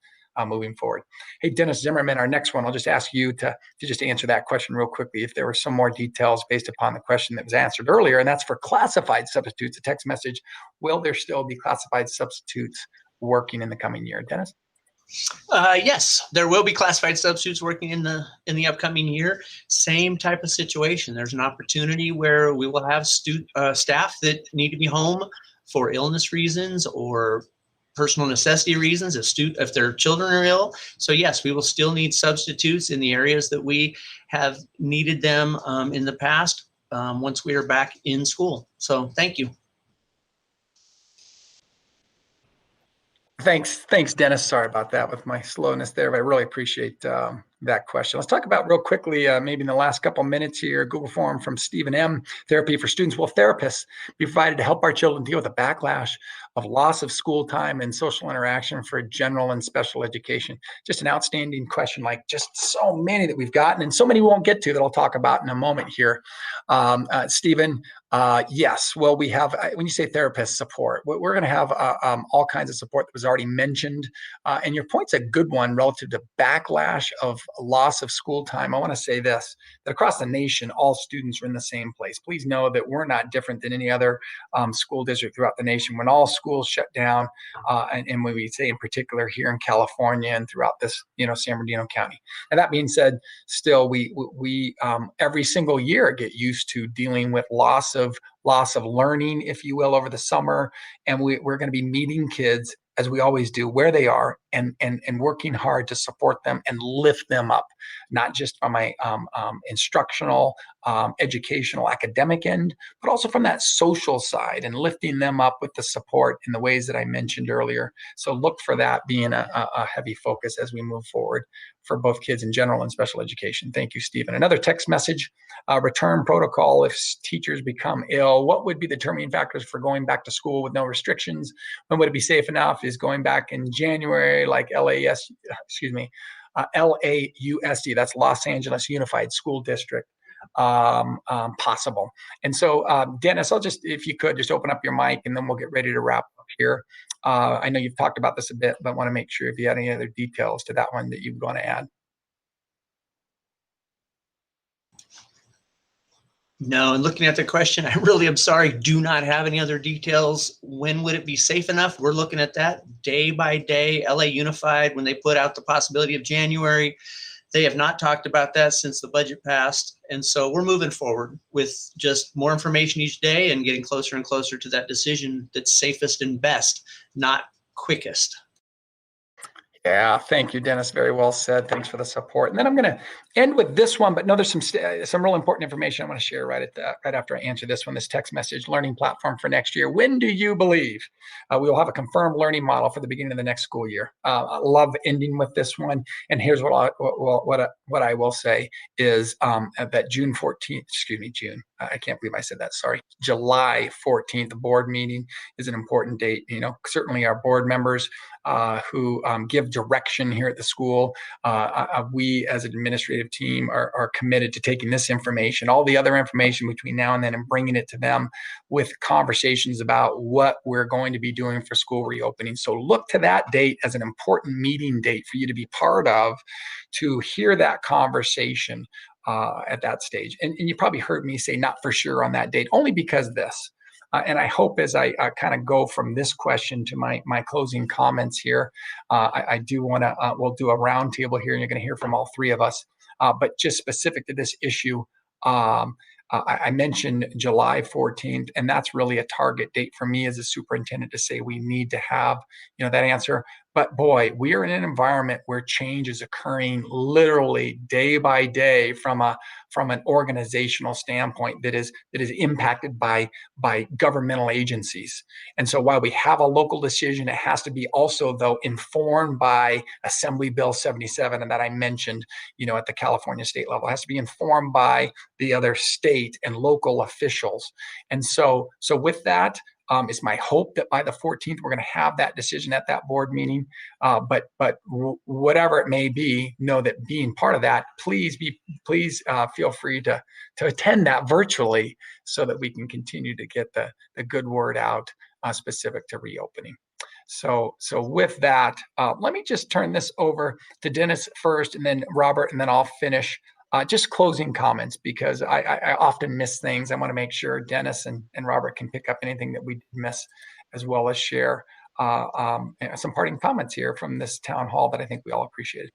moving forward. Hey, Dennis Zimmerman, our next one, I'll just ask you to just answer that question real quickly. If there were some more details based upon the question that was answered earlier, and that's for classified substitutes, a text message, will there still be classified substitutes working in the coming year? Dennis? Yes, there will be classified substitutes working in the upcoming year. Same type of situation. There's an opportunity where we will have staff that need to be home for illness reasons or personal necessity reasons if their children are ill. So yes, we will still need substitutes in the areas that we have needed them in the past once we are back in school. So thank you. Thanks, Dennis. Sorry about that with my slowness there, but I really appreciate that question. Let's talk about real quickly, maybe in the last couple of minutes here, Google form from Stephen M. Therapy for students. Will therapists be provided to help our children deal with the backlash of loss of school time and social interaction for general and special education? Just an outstanding question, like just so many that we've gotten and so many we won't get to that I'll talk about in a moment here. Stephen, yes. Well, we have, when you say therapist support, we're going to have all kinds of support that was already mentioned. And your point's a good one relative to backlash of loss of school time. I want to say this, that across the nation, all students are in the same place. Please know that we're not different than any other school district throughout the nation. When all schools shut down, and when we say in particular here in California and throughout this, San Bernardino County. And that being said, still we every single year get used to dealing with loss of learning, if you will, over the summer. And we're going to be meeting kids, as we always do, where they are and working hard to support them and lift them up, not just from my instructional, educational, academic end, but also from that social side and lifting them up with the support in the ways that I mentioned earlier. So look for that being a heavy focus as we move forward for both kids in general and special education. Thank you, Stephen. Another text message, return protocol. If teachers become ill, what would be the determining factors for going back to school with no restrictions? When would it be safe enough? Is going back in January like LAUSD, that's Los Angeles Unified School District, possible? And so, Dennis, I'll just, if you could, just open up your mic and then we'll get ready to wrap up here. I know you've talked about this a bit, but want to make sure if you had any other details to that one that you'd want to add. No, and looking at the question, I really am sorry, do not have any other details. When would it be safe enough? We're looking at that day by day. LA Unified, when they put out the possibility of January, they have not talked about that since the budget passed. And so we're moving forward with just more information each day and getting closer and closer to that decision that's safest and best, not quickest. Yeah, thank you, Dennis. Very well said. Thanks for the support. And then I'm going to end with this one, but no, there's some real important information I want to share right after I answer this one. This text message: learning platform for next year. When do you believe we will have a confirmed learning model for the beginning of the next school year? I love ending with this one. And here's what I will say is that June 14th, June. I can't believe I said that. Sorry. July 14th, the board meeting is an important date. Certainly our board members who give direction here at the school. We as an administrative team are committed to taking this information, all the other information between now and then, and bringing it to them with conversations about what we're going to be doing for school reopening. So look to that date as an important meeting date for you to be part of, to hear that conversation at that stage. And you probably heard me say not for sure on that date, only because of this. And I hope as I kind of go from this question to my closing comments here, I do want to, we'll do a roundtable here and you're going to hear from all three of us. But just specific to this issue, I mentioned July 14th, and that's really a target date for me as a superintendent to say we need to have, that answer. But boy, we are in an environment where change is occurring literally day by day from an organizational standpoint that is impacted by governmental agencies. And so while we have a local decision, it has to be also, though, informed by Assembly Bill 77, and that I mentioned, at the California state level. It has to be informed by the other state and local officials. And so with that, it's my hope that by the 14th, we're going to have that decision at that board meeting. But whatever it may be, know that being part of that, please feel free to attend that virtually so that we can continue to get the good word out specific to reopening. So with that, let me just turn this over to Dennis first, and then Robert, and then I'll finish. Just closing comments, because I often miss things. I want to make sure Dennis and Robert can pick up anything that we miss, as well as share some parting comments here from this town hall that I think we all appreciated.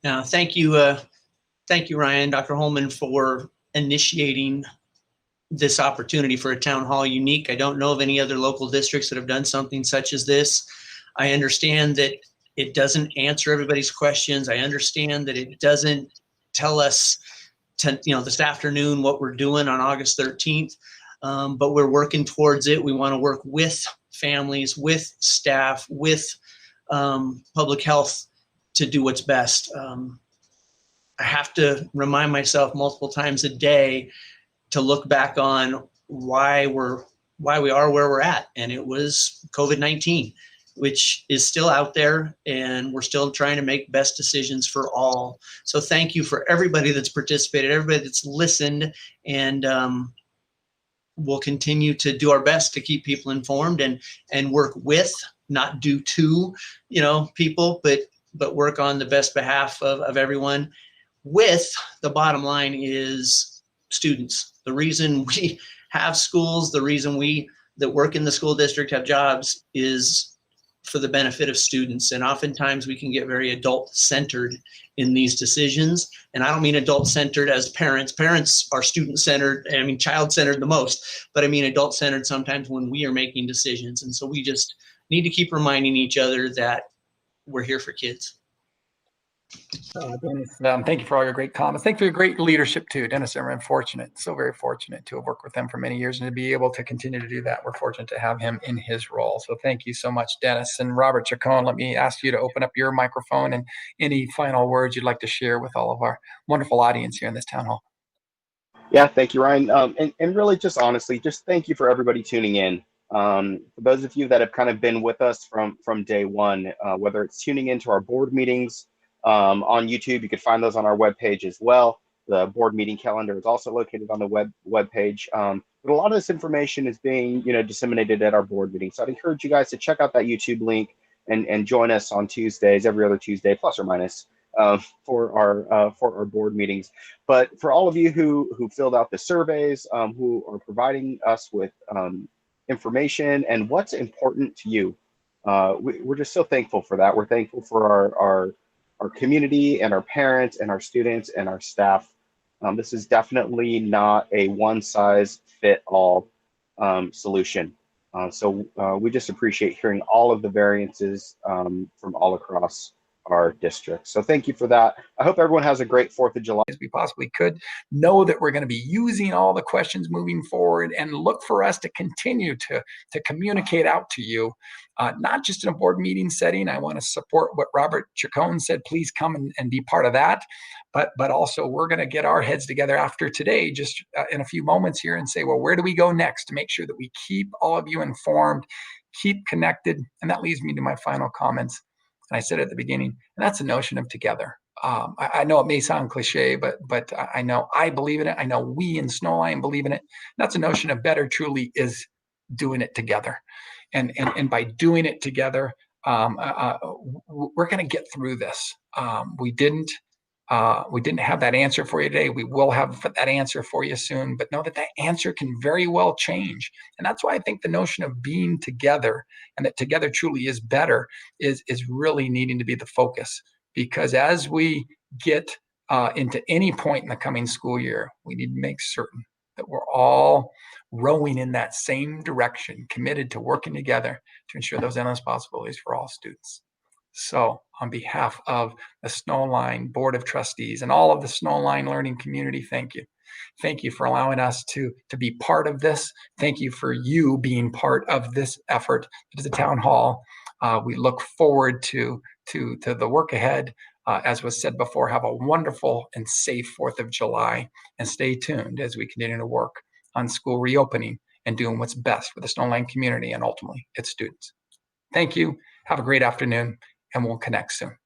Thank you, Ryan, Dr. Holman, for initiating this opportunity for a town hall unique. I don't know of any other local districts that have done something such as this. I understand that it doesn't answer everybody's questions. I understand that it doesn't tell us this afternoon what we're doing on August 13th, but we're working towards it. We want to work with families, with staff, with public health to do what's best. I have to remind myself multiple times a day to look back on why we are where we're at. And it was COVID-19, which is still out there, and we're still trying to make best decisions for all. So thank you for everybody that's participated, everybody that's listened, and we'll continue to do our best to keep people informed and work with, not do to, people, but work on the best behalf of everyone. With the bottom line is students. The reason we have schools, the reason we that work in the school district have jobs is for the benefit of students. And oftentimes we can get very adult-centered in these decisions. And I don't mean adult-centered as parents. Parents are student-centered, child-centered the most, but I mean adult-centered sometimes when we are making decisions. And so we just need to keep reminding each other that we're here for kids. Dennis, thank you for all your great comments. Thank you for your great leadership too, Dennis. I'm fortunate, so very fortunate to have worked with him for many years and to be able to continue to do that. We're fortunate to have him in his role. So thank you so much, Dennis. And Robert Chacon, let me ask you to open up your microphone and any final words you'd like to share with all of our wonderful audience here in this town hall. Yeah, thank you, Ryan. And really just honestly, just thank you for everybody tuning in. For those of you that have kind of been with us from day one, whether it's tuning into our board meetings, on YouTube, you can find those on our webpage as well. The board meeting calendar is also located on the webpage. But a lot of this information is being, disseminated at our board meeting. So I'd encourage you guys to check out that YouTube link and join us on Tuesdays, every other Tuesday, plus or minus, for our board meetings. But for all of you who filled out the surveys, who are providing us with information and what's important to you, we're just so thankful for that. We're thankful for our community and our parents and our students and our staff. This is definitely not a one-size-fit-all solution. So we just appreciate hearing all of the variances from all across our district. So thank you for that. I hope everyone has a great 4th of July. As we possibly could. Know that we're going to be using all the questions moving forward, and look for us to continue to communicate out to you, not just in a board meeting setting. I want to support what Robert Chacon said. Please come and be part of that. But also we're going to get our heads together after today, just in a few moments here, and say, well, where do we go next to make sure that we keep all of you informed, keep connected? And that leads me to my final comments. And I said at the beginning, and that's the notion of together. I know it may sound cliche, but I know I believe in it. I know we in Snowline believe in it. That's a notion of better truly is doing it together. And by doing it together, we're going to get through this. We didn't have that answer for you today. We will have that answer for you soon, but know that answer can very well change. And that's why I think the notion of being together, and that together truly is better, is really needing to be the focus. Because as we get into any point in the coming school year, we need to make certain that we're all rowing in that same direction, committed to working together to ensure those endless possibilities for all students. So on behalf of the Snowline Board of Trustees and all of the Snowline learning community, thank you. Thank you for allowing us to be part of this. Thank you for you being part of this effort to the town hall. We look forward to the work ahead. As was said before, have a wonderful and safe 4th of July, and stay tuned as we continue to work on school reopening and doing what's best for the Snowline community and ultimately its students. Thank you. Have a great afternoon, and we'll connect soon.